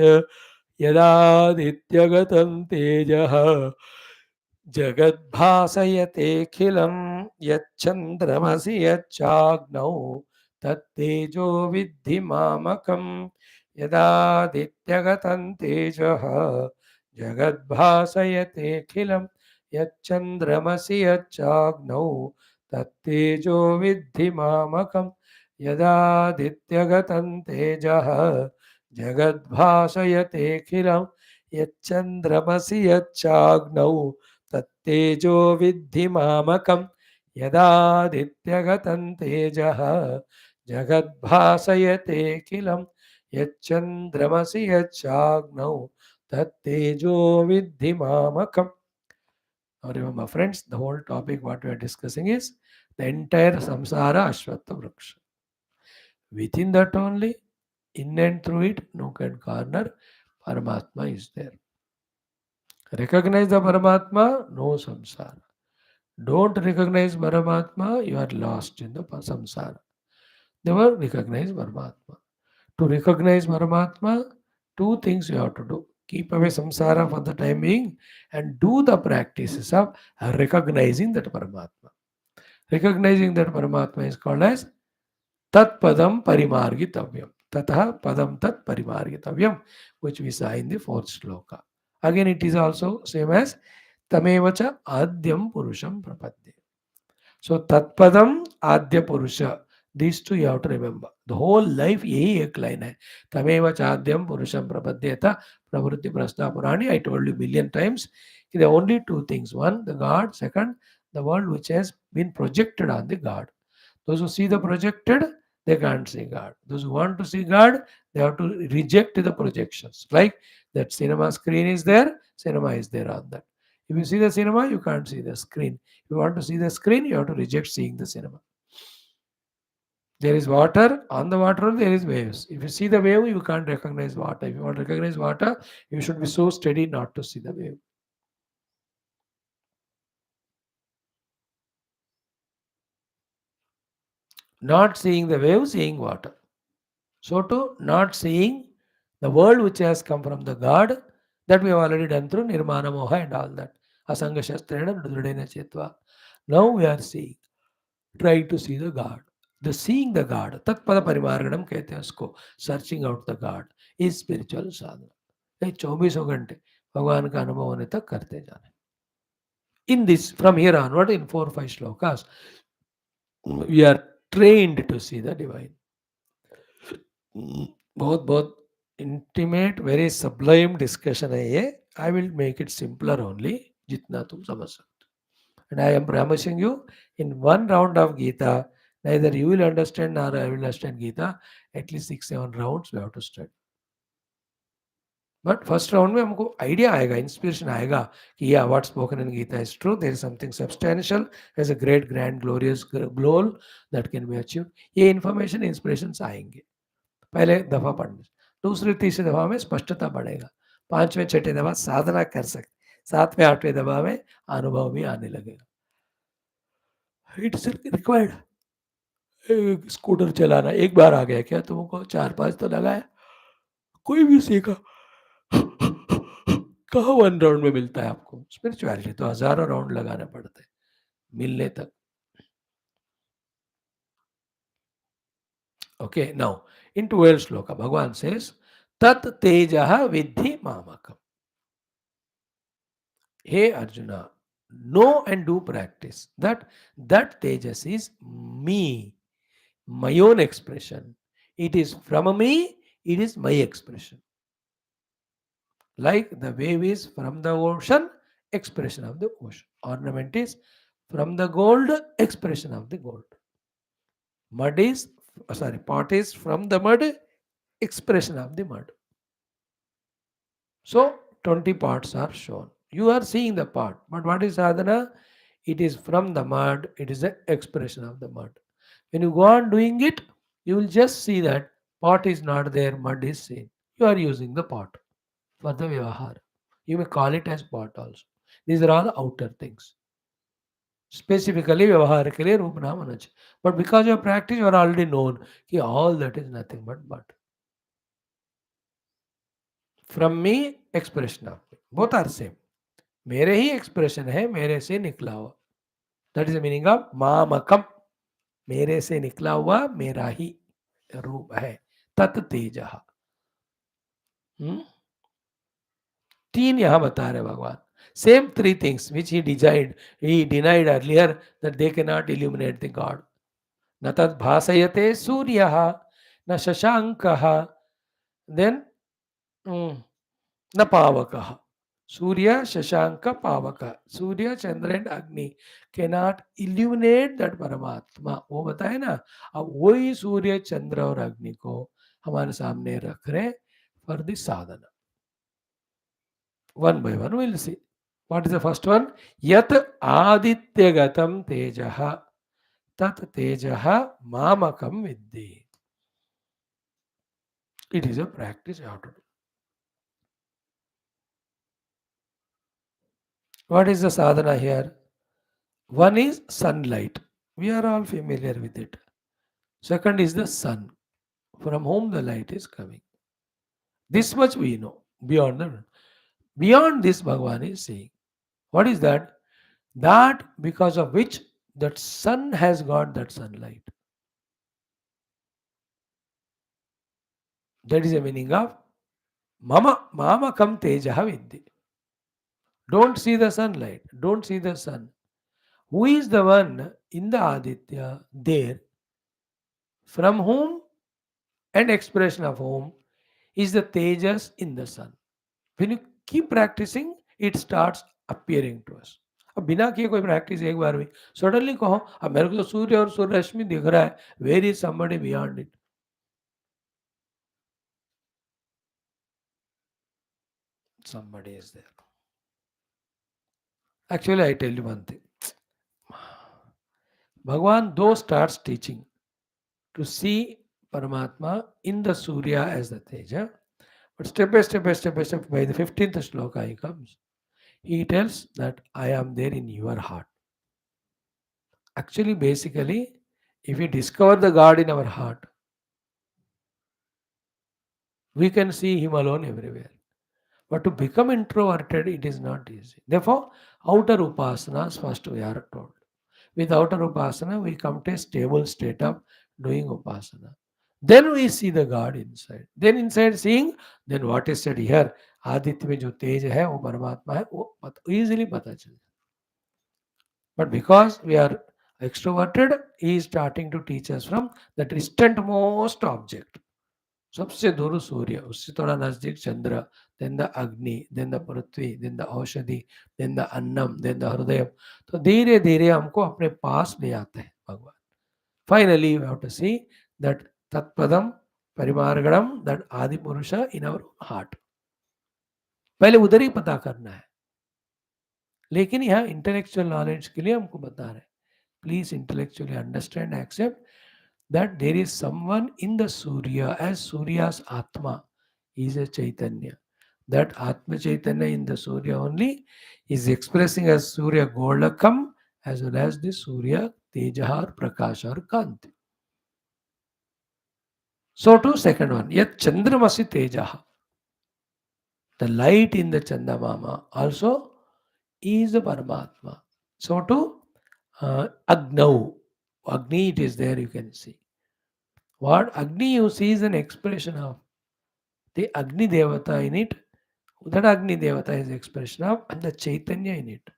यदादित्यगतं तेजः जगद्भासयतेऽखिलं यच्चन्द्रमसि यच्चाग्नौ तत्तेजो विद्धि मामकं यदादित्यगतं तेजः जगद्भासयतेऽखिलं यच्चन्द्रमसि यच्चाग्नौ तत्तेजो विद्धि मामकं यदादित्यगतं तेजः जगद्भासयतेऽखिलं यच्चन्द्रमसि यच्चाग्नौ तत्तेजो विद्धि मामकं यदादित्यगतं तेजः जगद्भासयतेऽखिलं यच्चन्द्रमसि यच्चाग्नौ तत्तेजो विद्धि मामकम्. Now remember friends, the whole topic what we are discussing is the entire samsara ashwatha vriksha. Within that only, in and through it, nook and corner, Paramatma is there. Recognize the Paramatma, no samsara. Don't recognize Paramatma, you are lost in the samsara. Never recognize Paramatma. To recognize Paramatma, two things you have to do. Keep away samsara for the time being and do the practices of recognizing that Paramatma. Recognizing that Paramatma is called as Tat Padam Parimargitavyam. Tatha Padam Tat Parimargitavyam, which we saw in the fourth sloka. Again, it is also same as Tamevacha Adyam Purusham Prapadde. So Tatpadam Adya Purusha. These two you have to remember. The whole life यही एक line है. तमेव चाद्यम पुरुषम प्रपद्येत प्रवृत्ति प्रस्ता पुराणी. I told you million times. There are only two things. One, the God. Second, the world which has been projected on the God. Those who see the projected, they can't see God. Those who want to see God, they have to reject the projections. Like that cinema screen is there, cinema is there on that. If you see the cinema, you can't see the screen. If you want to see the screen, you have to reject seeing the cinema. There is water, on the water there is waves. If you see the wave, you can't recognize water. If you want to recognize water, you should be so steady not to see the wave. Not seeing the wave, seeing water. So to not seeing the world which has come from the God, that we have already done through Nirmana Moha and all that. Asanga Shastrena Rudradena Chetva. Now we are seeing, trying to see the God. The seeing the God, Tatpada Parimarganam कहते हैं उसको, searching out the God, is spiritual sadhana. ये 24 घंटे भगवान का अनुभव होने तक करते जाने. In this, from here onward, in 4 or 5 shlokas, we are trained to see the divine. बहुत बहुत इंटीमेट वेरी सब्लाइम डिस्कशन है ये. I will make it simpler only जितना तुम समझ सकते हो. And I am promising you in one round of Gita neither you will understand nor I will understand Geetha. At least 6-7 rounds we have to study. But first round में हमको idea आएगा, inspiration आएगा कि yeah, what spoken in Geetha is true. There is something substantial, has a great, grand, glorious goal that can be achieved. ये information, inspirations आएंगे पहले दफा पढ़ने. दूसरी तीसरी दफा में स्पष्टता बढ़ेगा. 5वें 6ठे दफा साधना कर सकते. 7वें 8वें दफा में अनुभव भी आने लगेगा. It's required. स्कूटर चलाना एक बार आ गया क्या तुमको? 4-5 तो लगाया, कोई भी सीखा. कहाँ 1 राउंड में मिलता है आपको? स्पिरिचुअलिटी तो हजारों राउंड लगाने पड़ते हैं मिलने तक. Okay, now in 12th shloka, Bhagavan says, Tat tejaha vidhi mamakam. Hey Arjuna, know and do practice that tejas is me, my own expression. It is from me, it is my expression. Like the wave is from the ocean, expression of the ocean. Ornament is from the gold, expression of the gold. Pot is from the mud, expression of the mud. So 20 parts are shown. You are seeing the part, but what is sadhana? It is from the mud, it is the expression of the mud. When you go on doing it, You will just see that pot is not there, mud is seen. You are using the pot for the vyavahar. You may call it as pot also. These are all outer things. Specifically, vyavahar ke liye roop naam hona chahiye. But because you have practiced, you are already known कि all that is nothing but mud. From me, expression of me. Both are same. मेरे ही expression है मेरे से निकला हुआ. That is the meaning of मामकम. मेरे से निकला हुआ मेरा ही रूप है. तत् तेज. तीन यहां बता रहे भगवान. Same three things which he denied earlier that they can not illuminate the God. न तद भासयते सूर्य न शशांक देन न पावक. सूर्य शशांक पावक. सूर्य चंद्र एंड अग्नि कैनॉट इल्यूमिनेट दैट परमात्मा. वो बताए ना. अब वही सूर्य चंद्र और अग्नि को हमारे सामने रख रहे for the sadhana. One by one will see. What is the first one? यत आदित्यगतम तेजः तत् तेजः मामकम विद्धि. It is a practice how to do. What is the sadhana here? One is sunlight. We are all familiar with it. Second is the sun, from whom the light is coming. This much we know. Beyond this, Bhagavan is saying. What is that? That because of which that sun has got that sunlight. That is the meaning of Mama kam tejaha vidhi. Don't see the sunlight. Don't see the sun. Who is the one in the Aditya there from whom and expression of whom is the tejas in the sun. When you keep practicing, it starts appearing to us. अब बिना किए कोई practice एक बार भी suddenly कहो अब मेरे को तो सूर्य और सूर्य रश्मि दिख रहा है. Where is somebody beyond it? Somebody is there. Actually, I tell you one thing. Bhagavan though starts teaching to see Paramatma in the Surya as the Teja, but step by step by step by step, by the 15th shloka he comes. He tells that I am there in your heart. Actually, basically, if we discover the God in our heart, we can see Him alone everywhere. But to become introverted, it is not easy. Therefore, outer upasanas first we are told. With outer upasana, we come to a stable state of doing upasana. Then we see the God inside. Then inside seeing, then what is said here, Aditya में जो तेज है वो परमात्मा है, वो easily पता चल जाता. But because we are extroverted, he is starting to teach us from the distant most object. सबसे दूर सूर्य, उससे थोड़ा नजदीक चंद्र, then the अग्नि, then the Prithvi, then the औषधि, then the Annam, then the हृदय. तो धीरे धीरे हमको अपने पास ले आते हैं भगवान. Finally, we have to see that तत्पदम परिमार्गणम, that आदि पुरुष in our heart. पहले उधर ही पता करना है. लेकिन यहाँ इंटेलेक्चुअल नॉलेज के लिए हमको बता रहे हैं. Please intellectually understand, accept that there is someone in the Surya as Surya's Atma is a Chaitanya. That Atma Chaitanya in the Surya only is expressing as Surya Golakam as well as the Surya Tejaha or Prakasha or Kanti. So to second one, Yat Chandramasi Tejaha. The light in the Chandamama also is the Paramatma. So to Agnau. Agni, it is there, you can see. What Agni you see is an expression of the Agni Devata in it. That Agni Devata is expression of the Chaitanya in it.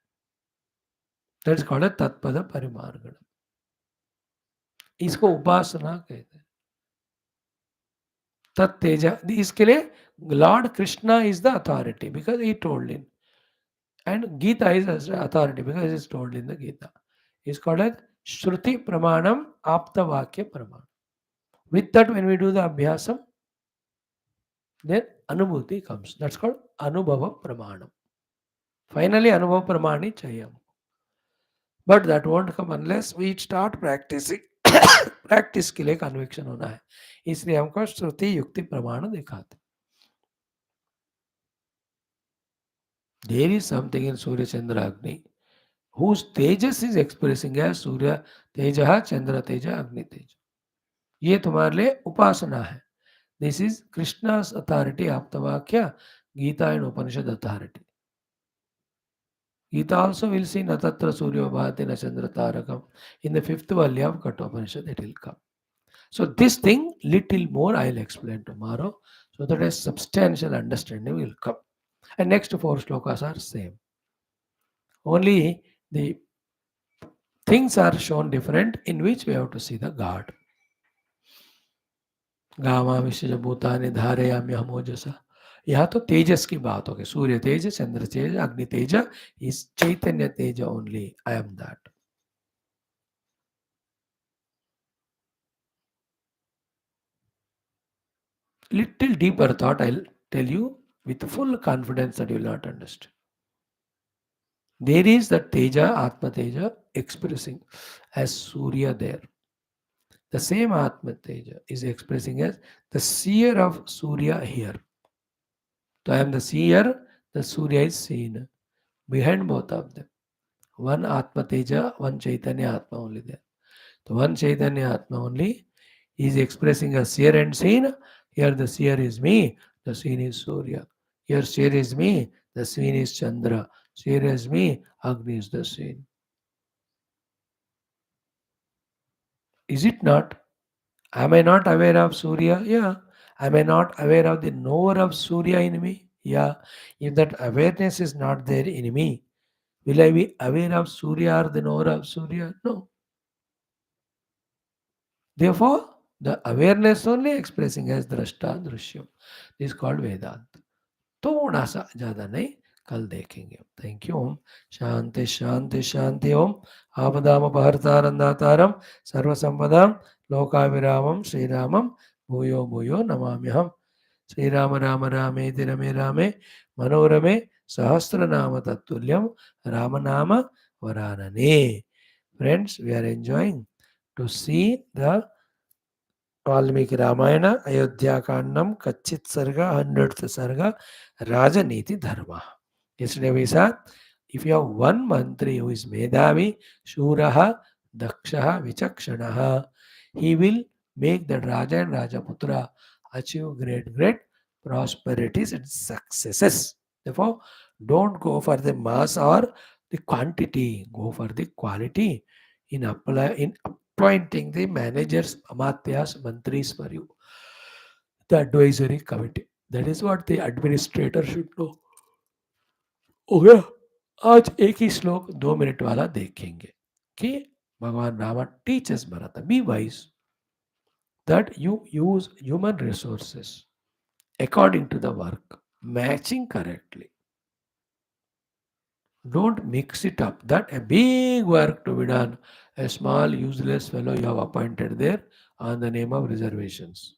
That is called a Tatpada Parimargana. इसको उपासना कहते हैं. तत्तेजा. इसके लिए Lord Krishna is the authority because he told him. And Geetha is the authority because it is told in the Gita. It's called as Shruti Pramanam Apta Vakya Pramanam. With that, when we do the Abhyasam, then Anubhuti comes. That's called Anubhava Pramanam. Finally, Anubhava Pramani Chayam. But that won't come unless we start practicing practice के लिए conviction होना है, इसलिए हमको श्रुति युक्ति प्रमाण दिखाते. There is something in Surya Chandra Agni whose tejas is expressing as Surya Teja, Chandra Teja, Agni Teja. ये तुम्हारे लिए उपासना है. This is Krishna's authority, Aptavakya, Geetha and Upanishad authority. Geetha also will see Natatra Surya Bhati na Chandra Tarakam. In the fifth value of Kathopanishad, it will come. So this thing, little more I will explain tomorrow, so that a substantial understanding will come. And next four slokas are same. Only the things are shown different in which we have to see the God. Gamma विश्व भूतानि धारयाम्य हमोजसा. यहाँ तो तेजस की बात होगी. सूर्य तेज, चंद्र तेज, अग्नि तेज, इस चैतन्य तेज only. I am that. Little deeper thought I'll tell you with full confidence that you will not understand. There is the Teja, Atma Teja expressing as Surya there. The same Atma Teja is expressing as the seer of Surya here. So I am the seer, the Surya is seen behind both of them. One Atma Teja, one Chaitanya Atma only there. So one Chaitanya Atma only is expressing a seer and seen. Here the seer is me, the seen is Surya. Here seer is me, the seen is Chandra. Seer is me, Agni is the seen. Is it not? Am I not aware of Surya? Yeah. Am I not aware of the knower of Surya in me? Yeah. If that awareness is not there in me, will I be aware of Surya or the knower of Surya? No. Therefore, the awareness only expressing as drashta drishyam. This is called Vedanta. थोड़ा सा ज़्यादा नहीं, कल देखेंगे. Thank you. Om Shanti शांति शांति. ओम आपदाम अपहर्तारंदातारम सर्वसंपदाम लोकाविरामम श्रीरामम भूयो भूयो नमाम्यहम. श्रीराम राम रामेति रमे रामे मनोरमे सहस्रनाम तत्तुल्यम रामनाम वरानने. Friends, we are enjoying to see the Valmiki Ramayana, Ayodhya Kandam, Kachit Sarga, 100th Sarga, Rajaniti Dharma. Yesterday we saw, if you have one mantri who is Medhavi, Shuraha, Dakshaha, Vichakshanaha, he will make the Raja and Rajaputra achieve great prosperities and successes. Therefore, don't go for the mass or the quantity, go for the quality in appointing the managers, amatyas, mantris for you, the advisory committee. That is what the administrator should know. हो गया. आज एक ही श्लोक 2 minute वाला देखेंगे कि भगवान Rama teachers Bharat, be wise that you use human resources according to the work, matching correctly. Don't mix it up. That a big work to be done, a small useless fellow you have appointed there on the name of reservations.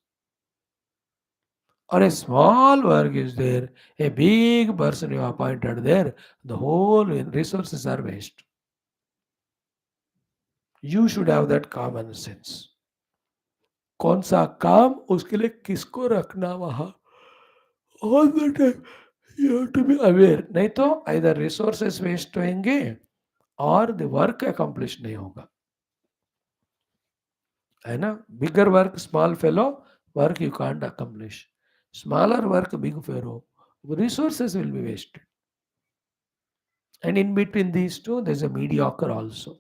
Or a small work is there, a big person you have appointed there, the whole resources are waste. You should have that common sense. कौन सा काम उसके लिए किसको रखना वहां, all the time you have to be aware. नहीं तो either resources waste होंगे और the work accomplish नहीं होगा, है ना. Bigger work, small fellow work you can't accomplish. Smaller work, big fellow, resources will be wasted. And in between these two, there's a mediocre also.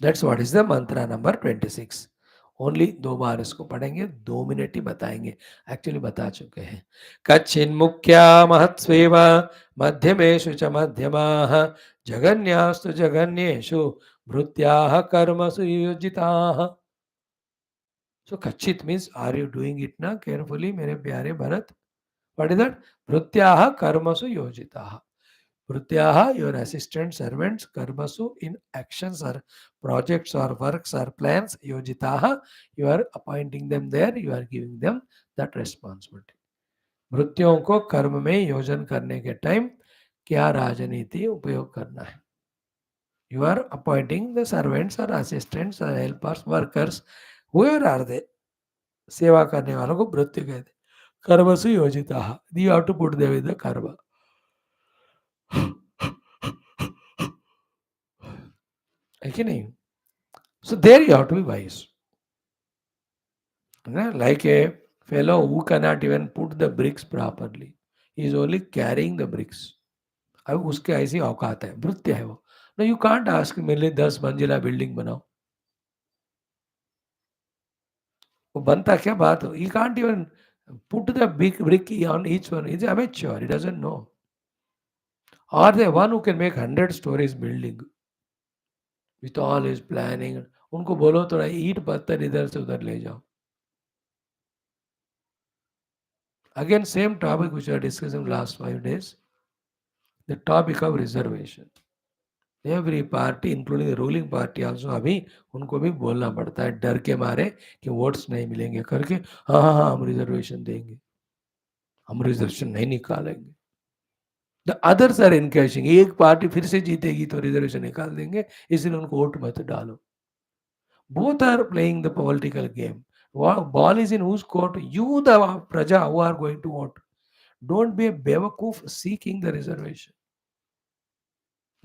That's what is the mantra number 26. Only 2 बार इसको पढ़ेंगे, 2 minute ही बताएंगे. Actually बता चुके हैं. कच्छिन मुख्या महत्स्वेव मध्यमेषु च मध्यमाः जगन्यास्तु जगन्येषु भृत्याः कर्मसु योजिताः. So kachit means, are you doing it now carefully, मेरे प्यारे भरत? What is that? भृत्याः कर्मसु योजिताः. Prutyaha, your assistant servants, karmasu, in actions or projects or works or plans, yojitaha, you are appointing them there, you are giving them that responsibility. भृत्यों को कर्म में योजन करने के time क्या राजनीति उपयोग करना है, You are appointing the servants or assistants or helpers, workers, whoever are they. सेवा करने वालों को भृत्य कहते, कर्मसु योजिताः. You have to put them in the karma. है कि नहीं? So there you have to be wise. Like a fellow who cannot even put the bricks properly. He is only carrying the bricks. अब उसके ऐसी औकात है, भृत्य है वो. No, you can't ask मेरे लिए 10 मंजिला बिल्डिंग बनाओ. वो बनता क्या बात हो? He can't even put the big brick on each one. He's amateur. He doesn't know. Or the one who can make 100 stories building with all his planning. उनको बोलो थोड़ा ईट पत्थर इधर से उधर ले जाओ. Again, same topic which I discussed in last 5 days. The topic of reservation. Every party including the ruling party also अभी उनको भी बोलना पड़ता है डर के मारे कि वोट्स नहीं मिलेंगे करके. हाँ हाँ हाँ, हम रिजर्वेशन देंगे, हम रिजर्वेशन नहीं निकालेंगे. The others are encashing. एक पार्टी फिर से जीतेगी तो रिजर्वेशन निकाल देंगे, इसलिए उनको वोट मत डालो. Both are playing the political game. Ball is in whose court? You the प्रजा who are going to vote. Don't be a बेवकूफ seeking the reservation.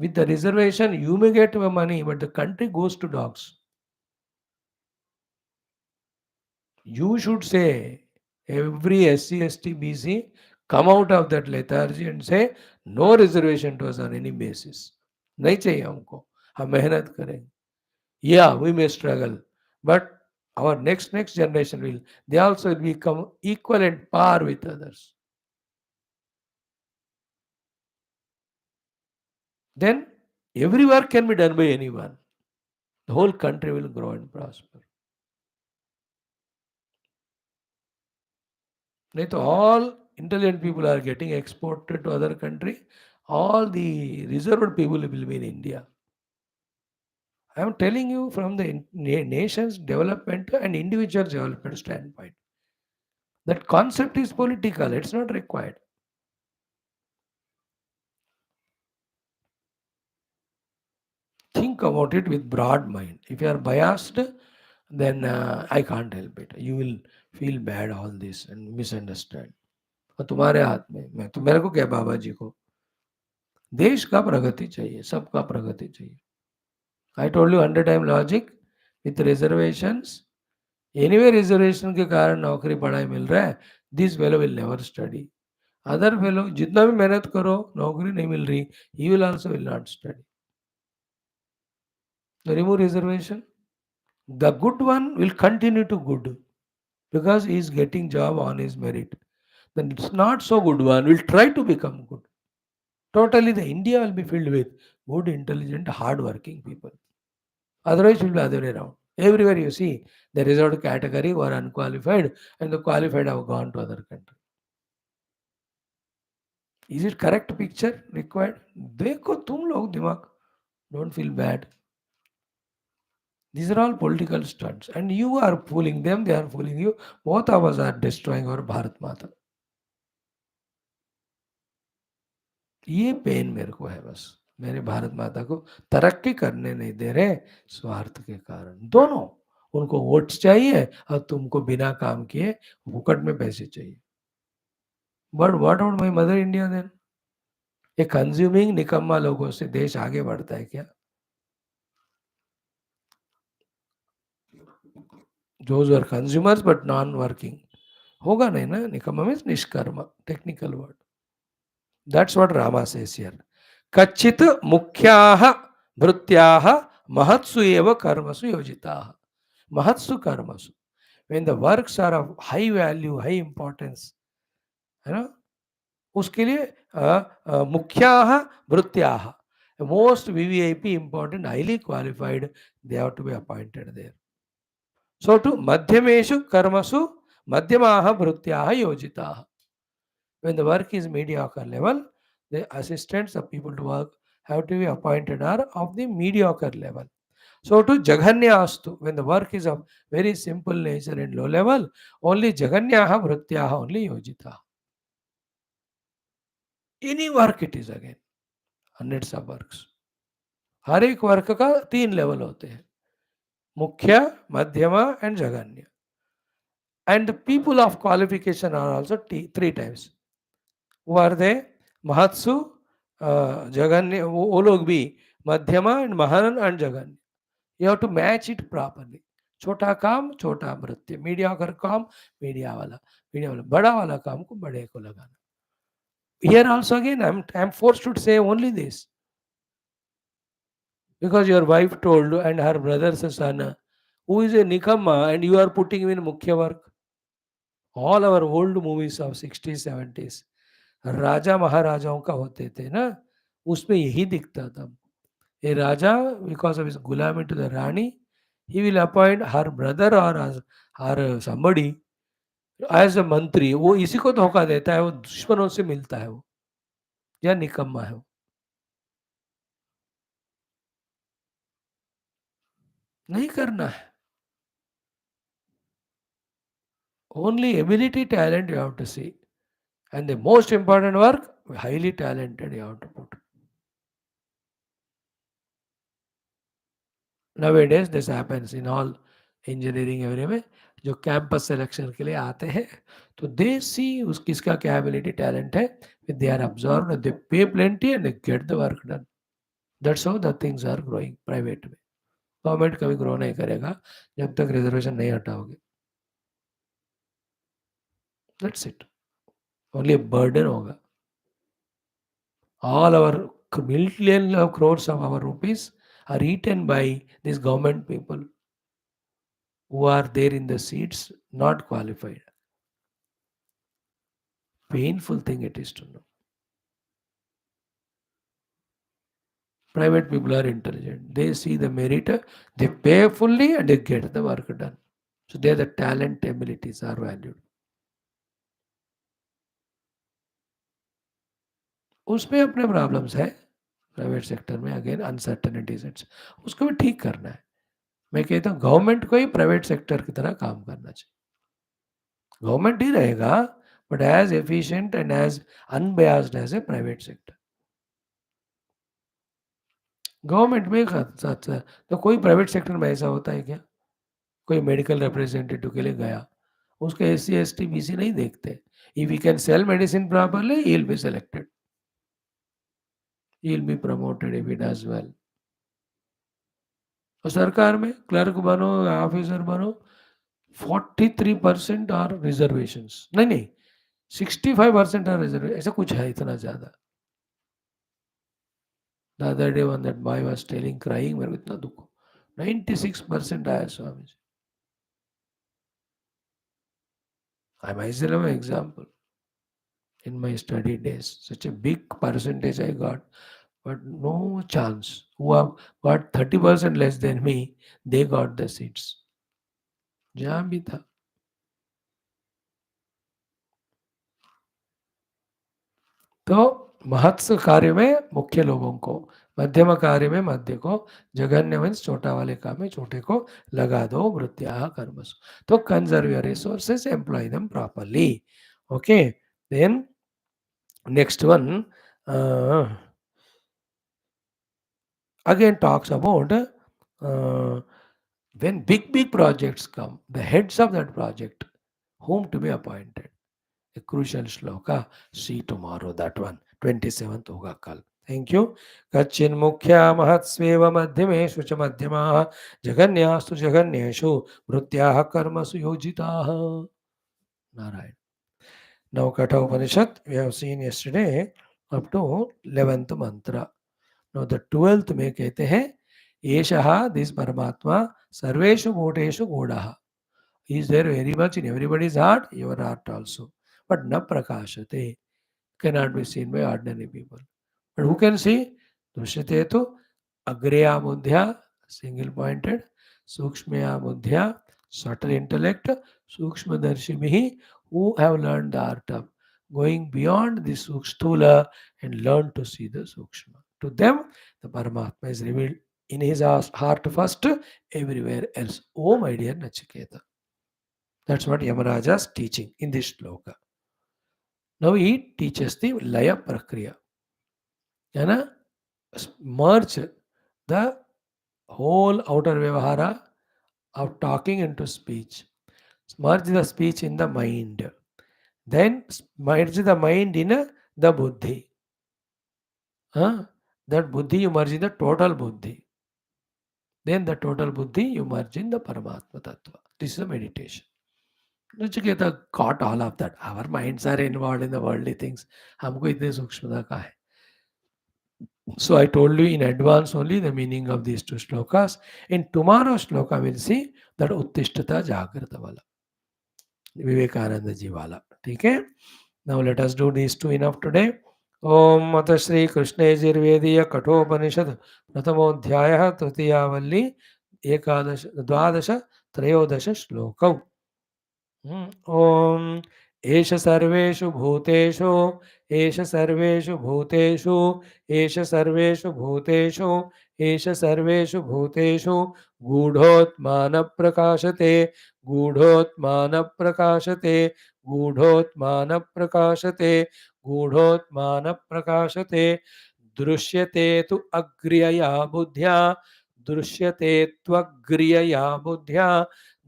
With the reservation, you may get money, but the country goes to dogs. You should say, every SC, ST, BC, come out of that lethargy and say, no reservation to us on any basis. नहीं चाहिए हमको, हम मेहनत करेंगे. Yeah, we may struggle, but our next generation will, they also will become equal and par with others. Then every work can be done by anyone. The whole country will grow and prosper. नहीं तो all intelligent people are getting exported to other country. All the reserved people will be in India. I am telling you from the nation's development and individual development standpoint. That concept is political. It's not required. Think about it with broad mind. If you are biased, then I can't help it. You will feel bad all this and misunderstand. और तुम्हारे हाथ में, मैं तो मेरे को क्या बाबा जी को, देश का प्रगति चाहिए, सबका प्रगति चाहिए. I told you 100 time logic with reservations. Anyway reservation के कारण नौकरी पढ़ाई मिल रहा है. This fellow will never study. Other fellow जितना भी मेहनत करो नौकरी नहीं मिल रही, he will also will not study. So remove reservation. The good one will continue to good because he is getting job on his merit. Then it's not so good one will try to become good. Totally the India will be filled with good, intelligent, hard-working people. Otherwise, it will be the other way around. Everywhere you see, the reserved category were unqualified and the qualified have gone to other country. Is it correct picture required? देखो तुम लोग दिमाग. Don't feel bad. These are all political stunts and you are fooling them, they are fooling you. Both of us are destroying our Bharat Mata. ये pen मेरे को है बस. मेरे भारत माता को तरक्की करने नहीं दे रहे स्वार्थ के कारण. दोनों, उनको वोट्स चाहिए और तुमको बिना काम किए फुकट में पैसे चाहिए. But what about my mother India then? ये कंज्यूमिंग निकम्मा लोगों से देश आगे बढ़ता है क्या? Those were consumers but non-working. होगा नहीं ना. निकम्मा मीन्स निष्कर्मा, technical word. That's what Rama says here. कच्चित मुख्याः भृत्याः महत्सु एव कर्मसु योजिताः. महत्सु कर्मसु. When the works are of high value, high importance, है ना, उसके लिए मुख्याः भृत्याः, most VVIP, important, highly qualified, they have to be appointed there. So to madhyameshu karmasu madhyamaha bhrutyaha yojitaha. When the work is mediocre level, the assistants of people to work have to be appointed are of the mediocre level. So to jaghanyastu, when the work is of very simple nature and low level, only jaganyaha bhrutyaha only yojitaha. Any work it is again, hundreds of works. हर एक वर्ग का 3 level होते हैं, मुख्य, मध्यमा and जघन्य. And the people of qualification are also 3 types. Who are they? Mahatsu, Jaganya, वो लोग भी मध्यमा एंड महान and जगन्य. You have to match it properly. छोटा काम छोटा मृत्यु, मीडिया कर काम मीडिया वाला बड़ा वाला काम को बड़े को लगाना. Here also again I'm forced to say only this because your wife told and her brother's son who is a nikamma and you are putting him in mukhya work. All our old movies of 60s 70s राजा महाराजाओं का होते थे ना, उसमें यही दिखता था. A raja because of his gulami to the rani he will appoint her brother और हर समबडी एज अ मंत्री. वो इसी को धोखा देता है, वो दुश्मनों से मिलता है, वो या निकम्मा है, वो नहीं करना है. Only ability talent you have to see and the most important work highly talented you have to put. Nowadays this happens in all engineering everywhere. जो कैंपस सिलेक्शन के लिए आते हैं तो दे सी उस किसका क्या एबिलिटी टैलेंट है, they are observe, they pay plenty and they get the work done. That's how the things are growing private में. गवर्नमेंट कभी ग्रो नहीं करेगा जब तक रिजर्वेशन नहीं हटाओगे. That's it. ओनली बर्डन होगा. All our million of crores of our rupees are eaten by these government people who are there in the seats, not qualified. Painful thing it is to know. Private people are intelligent. They see the merit, they pay fully and they get the work done. So there the talent abilities are valued. उसमें अपने problems है private sector में, again uncertainties उसको भी ठीक करना है. मैं कहता हूँ गवर्नमेंट को ही प्राइवेट सेक्टर की तरह काम करना चाहिए. गवर्नमेंट ही रहेगा but as efficient and as unbiased as a private sector. Government में साथ तो कोई प्राइवेट सेक्टर में ऐसा होता है क्या? कोई मेडिकल रिप्रेजेंटेटिव के लिए गया, उसको एससी एसटी बीसी नहीं देखते. If he can sell medicine properly he will be selected, he will be promoted if he does well. और सरकार में क्लर्क बनो ऑफिसर बनो 43% आर रिजर्वेशंस. नहीं 65% आर रिजर्वेशन, ऐसा कुछ है इतना ज़्यादा. The other day one that boy was telling, crying, मेरे को इतना दुख. 96% आया Swami ji. I myself am an example. In my study days, such a big percentage I got, but no chance. Who have got 30% less than me, they got the seats. जहाँ भी था. तो महत्व कार्य में मुख्य लोगों को, मध्यम कार्य में मध्य को, जघन्य मीन्स छोटा वाले काम में छोटे को लगा दो. वृत्त्या कर्मसु. तो conserve your resources, employ them properly. Okay. Then next one again talks about when big projects come, the heads of that project, whom to be appointed. A crucial shloka. See tomorrow that one. 27th होगा कल. Thank you. कच्चिन् मुख्या महत्स्वेव मध्यमेषु च मध्यमाः जघन्यास्तु जघन्येषु वृत्त्याः कर्मसु योजिताः. Narayan. Now Katha Upanishad we have seen yesterday up to 11th mantra. Now the 12th में कहते हैं एषः this परमात्मा सर्वेषु भूतेषु गूढ़ः. He is there very much in everybody's heart, your heart also. But na prakashate, cannot be seen by ordinary people. But who can see? Drishyate tu agreya buddhya, single pointed, sukshmaya buddhya, subtle intellect, sukshma darshimihi, who have learned the art of going beyond the sthula and learn to see the sukshma. To them, the Paramatma is revealed in his heart first, everywhere else. Oh my dear Nachiketa. That's what Yamaraja is teaching in this shloka. Now he teaches the Laya Prakriya. Merge the whole outer vyavahara of talking into speech. Merge the speech in the mind. Then merge the mind in the buddhi. Huh? That buddhi you merge in the total buddhi. Then the total buddhi you merge in the Paramatma Tattva. This is a meditation. Nachiketa caught all of that. Our minds are involved in the worldly things. हमको इतने सूक्ष्मता का है. So I told you in advance only the meaning of these two shlokas. In tomorrow's shloka we'll see that Uttishtata Jagrata wala. Vivekananda ji वाला. ठीक है. Now let us do these two enough today. ओम अथ श्री कृष्ण यजुर्वेदीय कठोपनिषद प्रथमोध्याय तृतीयावल्ली एकादश द्वादश त्रयोदश श्लोकौ. ॐ एष सर्वेषु भूतेषु एष सर्वेषु भूतेषु एष सर्वेषु भूतेषु एष सर्वेषु भूतेषु गूढोत्मानप्रकाशते गूढोत्मानप्रकाशते गूढोत्मानप्रकाशते गूढोत्मानप्रकाशते दृश्यते तु अग्र्यया बुद्ध्या दृश्यते त्वग्र्यया बुद्ध्या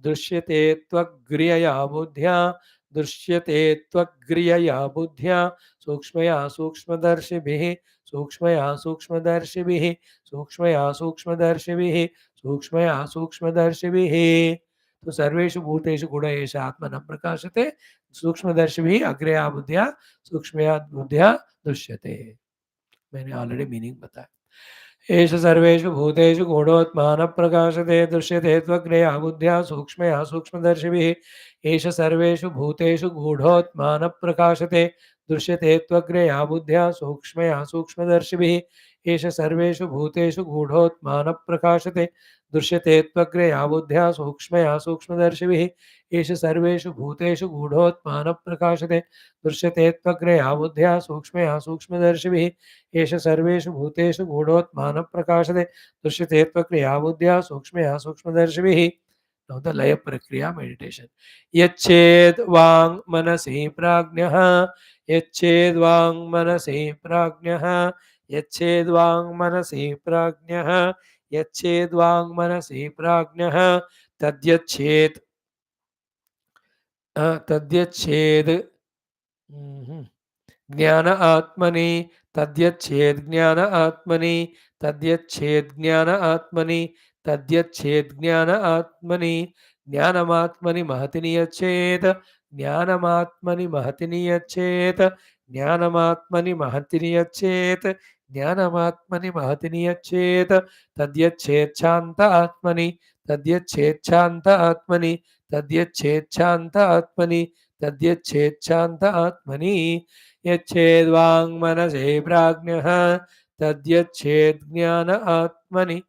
दृश्यते त्वग्र्यया बुद्ध्या दृश्यते त्वग्र्यया बुद्ध्या सूक्ष्मया सूक्ष्मदर्शिभिः सूक्ष्मया सूक्ष्मदर्शिभिः सूक्ष्मया सूक्ष्मदर्शिभिः सूक्ष्मया सूक्ष्मदर्शिभिः. तो सर्वेषु भूतेषु गुण एष आत्मनः प्रकाशते सूक्ष्मदर्शिभिः अग्र्यया बुद्ध्या सूक्ष्मया बुद्ध्या दृश्यते. मैंने ऑलरेडी मीनिंग बताया. एष सर्वेषु भूतेषु गूढोत्मानः प्रकाशते दृश्यते त्वग्र्यया बुद्ध्या सूक्ष्मया सूक्ष्मदर्शिभिः. एष सर्वेषु भूतेषु गूढोत्मानः प्रकाशते दृश्यते त्वग्र्यया बुद्ध्या सूक्ष्मया सूक्ष्मदर्शिभिः. एष सर्वेषु भूतेषु गूढोत्मानः प्रकाशते दृश्यते त्वग्र्यया बुद्ध्या सूक्ष्मया सूक्ष्मदर्शिभिः. एष सर्वेषु भूतेषु गूढोत्मानः प्रकाशते दृश्यते त्वग्र्यया बुद्ध्या सूक्ष्मया सूक्ष्मदर्शिभिः. एष सर्वेषु भूतेषु गूढोत्मानः प्रकाशते दृश्यते त्वक्रिया बुद्ध्या सूक्ष्मया सूक्ष्मदर्शिभिः. Now the laya prakriya meditation. Yached vang manasi prajnah yached vang manasi prajnah yached vang manasi prajnah yached vang manasi prajnah tadyached tadyached ज्ञान आत्मनि तद्यच्छेद ज्ञान आत्मनि तद्यच्छेद ज्ञान आत्मनि तद्यच्छेद ज्ञान आत्मनि ज्ञानमात्मनि महति नियच्छेद ज्ञानमात्मनि महति नियच्छेद ज्ञानमात्मनि महति नियच्छेद ज्ञानमात्मनि महति नियच्छेद तद्यच्छेद शांत आत्मनि तद्यच्छेद शांत आत्मनि तद्यच्छेद शांत आत्मनि तद्यच्छेद शांत आत्मनि यच्छेद वांग मनसे प्राज्ञः तद्यच्छेद ज्ञान आत्मनि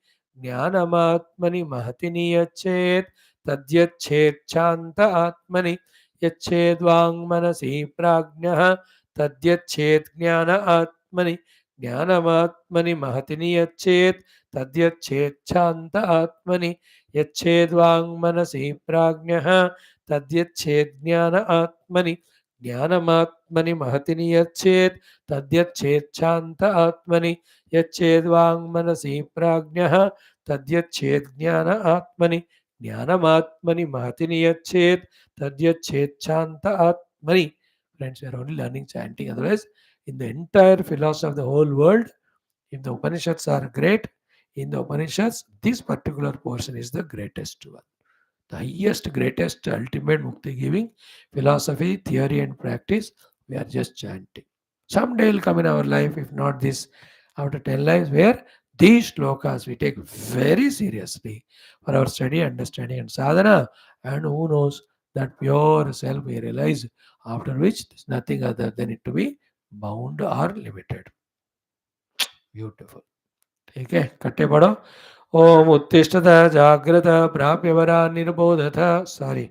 ज्ञानमात्मनि महति नियच्छेद तद्यच्छेद शांत आत्मनि यच्छेद वांग मनसि प्राज्ञः तद्यच्छेद ज्ञान आत्मनि ज्ञानमात्मनि महति नियच्छेद तद्यच्छेद शांत आत्मनि यच्छेद वांग मनसि प्राज्ञः तद्यच्छेद ज्ञान आत्मनि ज्ञानमात्मनि महति नियच्छेद तद्यच्छेद शांत आत्मनि यच्छेद वांग मनसि प्राज्ञः तद्यच्छेद ज्ञान आत्मनि ज्ञानमात्मनि महति नियच्छेद तद्यच्छेद शांत आत्मनि. Friends, we are only learning chanting. Otherwise, in the entire philosophy of the whole world, if the Upanishads are great, in the Upanishads, this particular portion is the greatest one. The highest, greatest, ultimate mukti giving philosophy, theory, and practice. We are just chanting. Someday will come in our life, if not this, after 10 lives, where these shlokas we take very seriously for our study, understanding, and sadhana. And who knows, that pure self we realize, after which there's nothing other than it to be bound or limited. Beautiful. ठीक है, कट्टे पढ़ो. ओम उत्तिष्ठत जाग्रत प्राप्य वरा निर्बोधत. Sorry.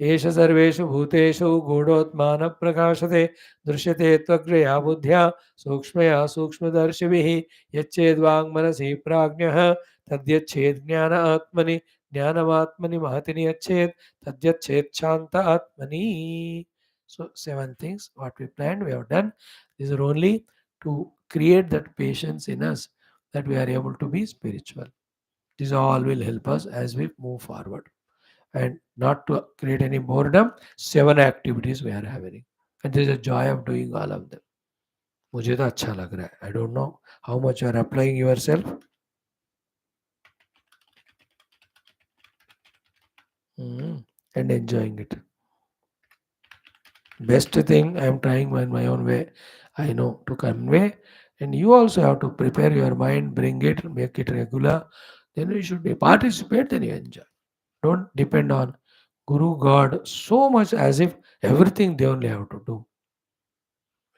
एष सर्वेषु भूतेषु गूढोत्मान प्रकाशते दृश्यते त्वग्रया बुद्ध्या सूक्ष्मया सूक्ष्मदर्शिभिः. यच्चेद्वाङ् मनसि प्राज्ञः तद्यच्छेद ज्ञान आत्मनि ज्ञानमात्मनि महति नियच्छेद तद्यच्छेद शांत आत्मनि. So 7 things what we planned we have done. These are only to create that patience in us, that we are able to be spiritual. This all will help us as we move forward. And not to create any boredom, 7 activities we are having. And there is a joy of doing all of them. मुझे तो अच्छा लग रहा है. I don't know how much you are applying yourself. And enjoying it. Best thing I am trying in my own way, I know to convey. And you also have to prepare your mind, bring it, make it regular. Then you should be participate, then you enjoy. Don't depend on Guru God so much as if everything they only have to do.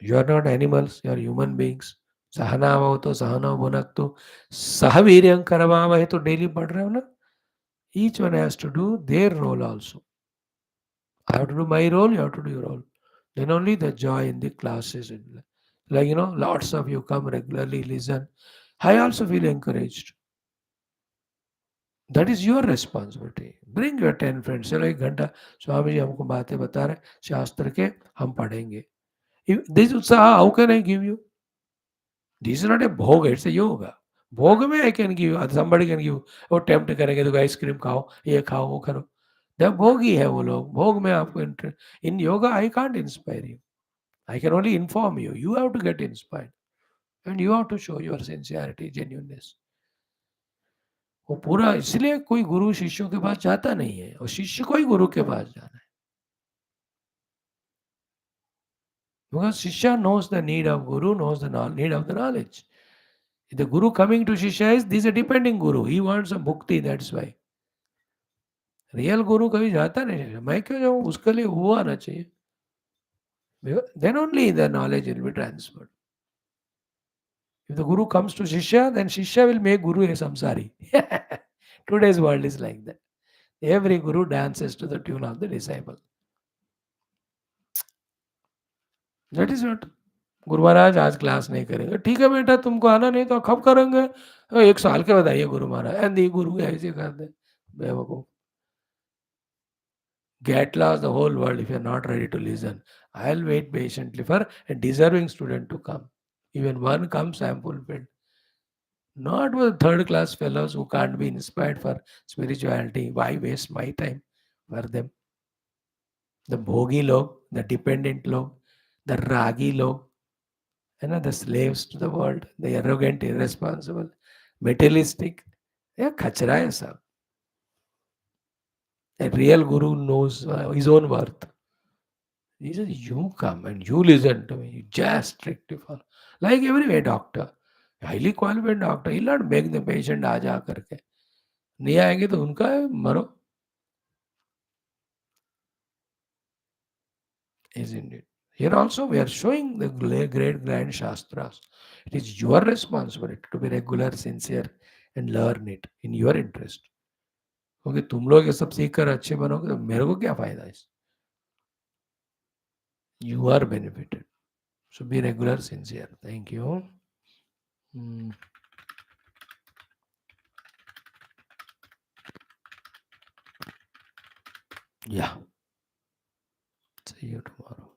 You are not animals, you are human beings. सहना तो सहना भुनक तो सहवीर्यं करवावहे तो daily पढ़ रहे हो ना. Each one has to do their role also. I have to do my role, you have to do your role. Then only the joy in the classes. Like, lots of you come regularly, listen. I also feel encouraged. That is your responsibility. Bring your 10 friends. चलो 1 घंटा स्वामी जी हमको बातें बता रहे शास्त्र के हम पढ़ेंगे. This utsaha, how can I give you? This is not a bhog, it's a yoga. भोग में I can give you, somebody can give you, वो tempt करेंगे तो आइसक्रीम खाओ, ये खाओ, वो करो. The भोगी है वो लोग. भोग में आपको interest. In yoga, I can't inspire you. I can only inform you. You have to get inspired. And you have to show your sincerity, genuineness. वो पूरा इसलिए कोई गुरु शिष्यों के पास जाता नहीं है और शिष्य को ही गुरु के पास जाना है. Because Shishya knows the need of Guru, knows the need of the knowledge. The Guru coming to Shishya is, this is a depending Guru. He wants a mukti, that's why. Real गुरु कभी जाता नहीं है. मैं क्यों जाऊँ? उसके लिए वो आना चाहिए. Then only the knowledge will be transferred. If the Guru comes to Shishya, then Shishya will make Guru a samsari. Today's world is like that. Every Guru dances to the tune of the disciple. That is what. Guru Maharaj आज class नहीं करेंगे. ठीक है बेटा, तुमको आना नहीं तो कब करेंगे? 1 साल के बाद आइए गुरु महाराज. एंड दी गुरु ऐसे करते बेवकूफ. Get lost the whole world if you are not ready to listen. I'll wait patiently for a deserving student to come. Even one comes, I am fulfilled. Not with third class fellows who can't be inspired for spirituality. Why waste my time for them? The bhogi log, the dependent log, the ragi log, the slaves to the world, the arrogant, irresponsible, materialistic. Yeah, kachra hai sab. A real guru knows his own worth. He says, you come and you listen to me. You just strictly follow. Like every doctor, highly qualified doctor, he'll not beg the patient आ जा करके. नहीं आएंगे तो उनका है, मरो. Isn't it? Here also we are showing the great grand Shastras. It is your responsibility to be regular, sincere and learn it in your interest. क्योंकि तुम लोग ये सब सीख कर अच्छे बनोगे तो मेरे को क्या फायदा है? You are benefited. So be regular, sincere. Thank you. Yeah. See you tomorrow.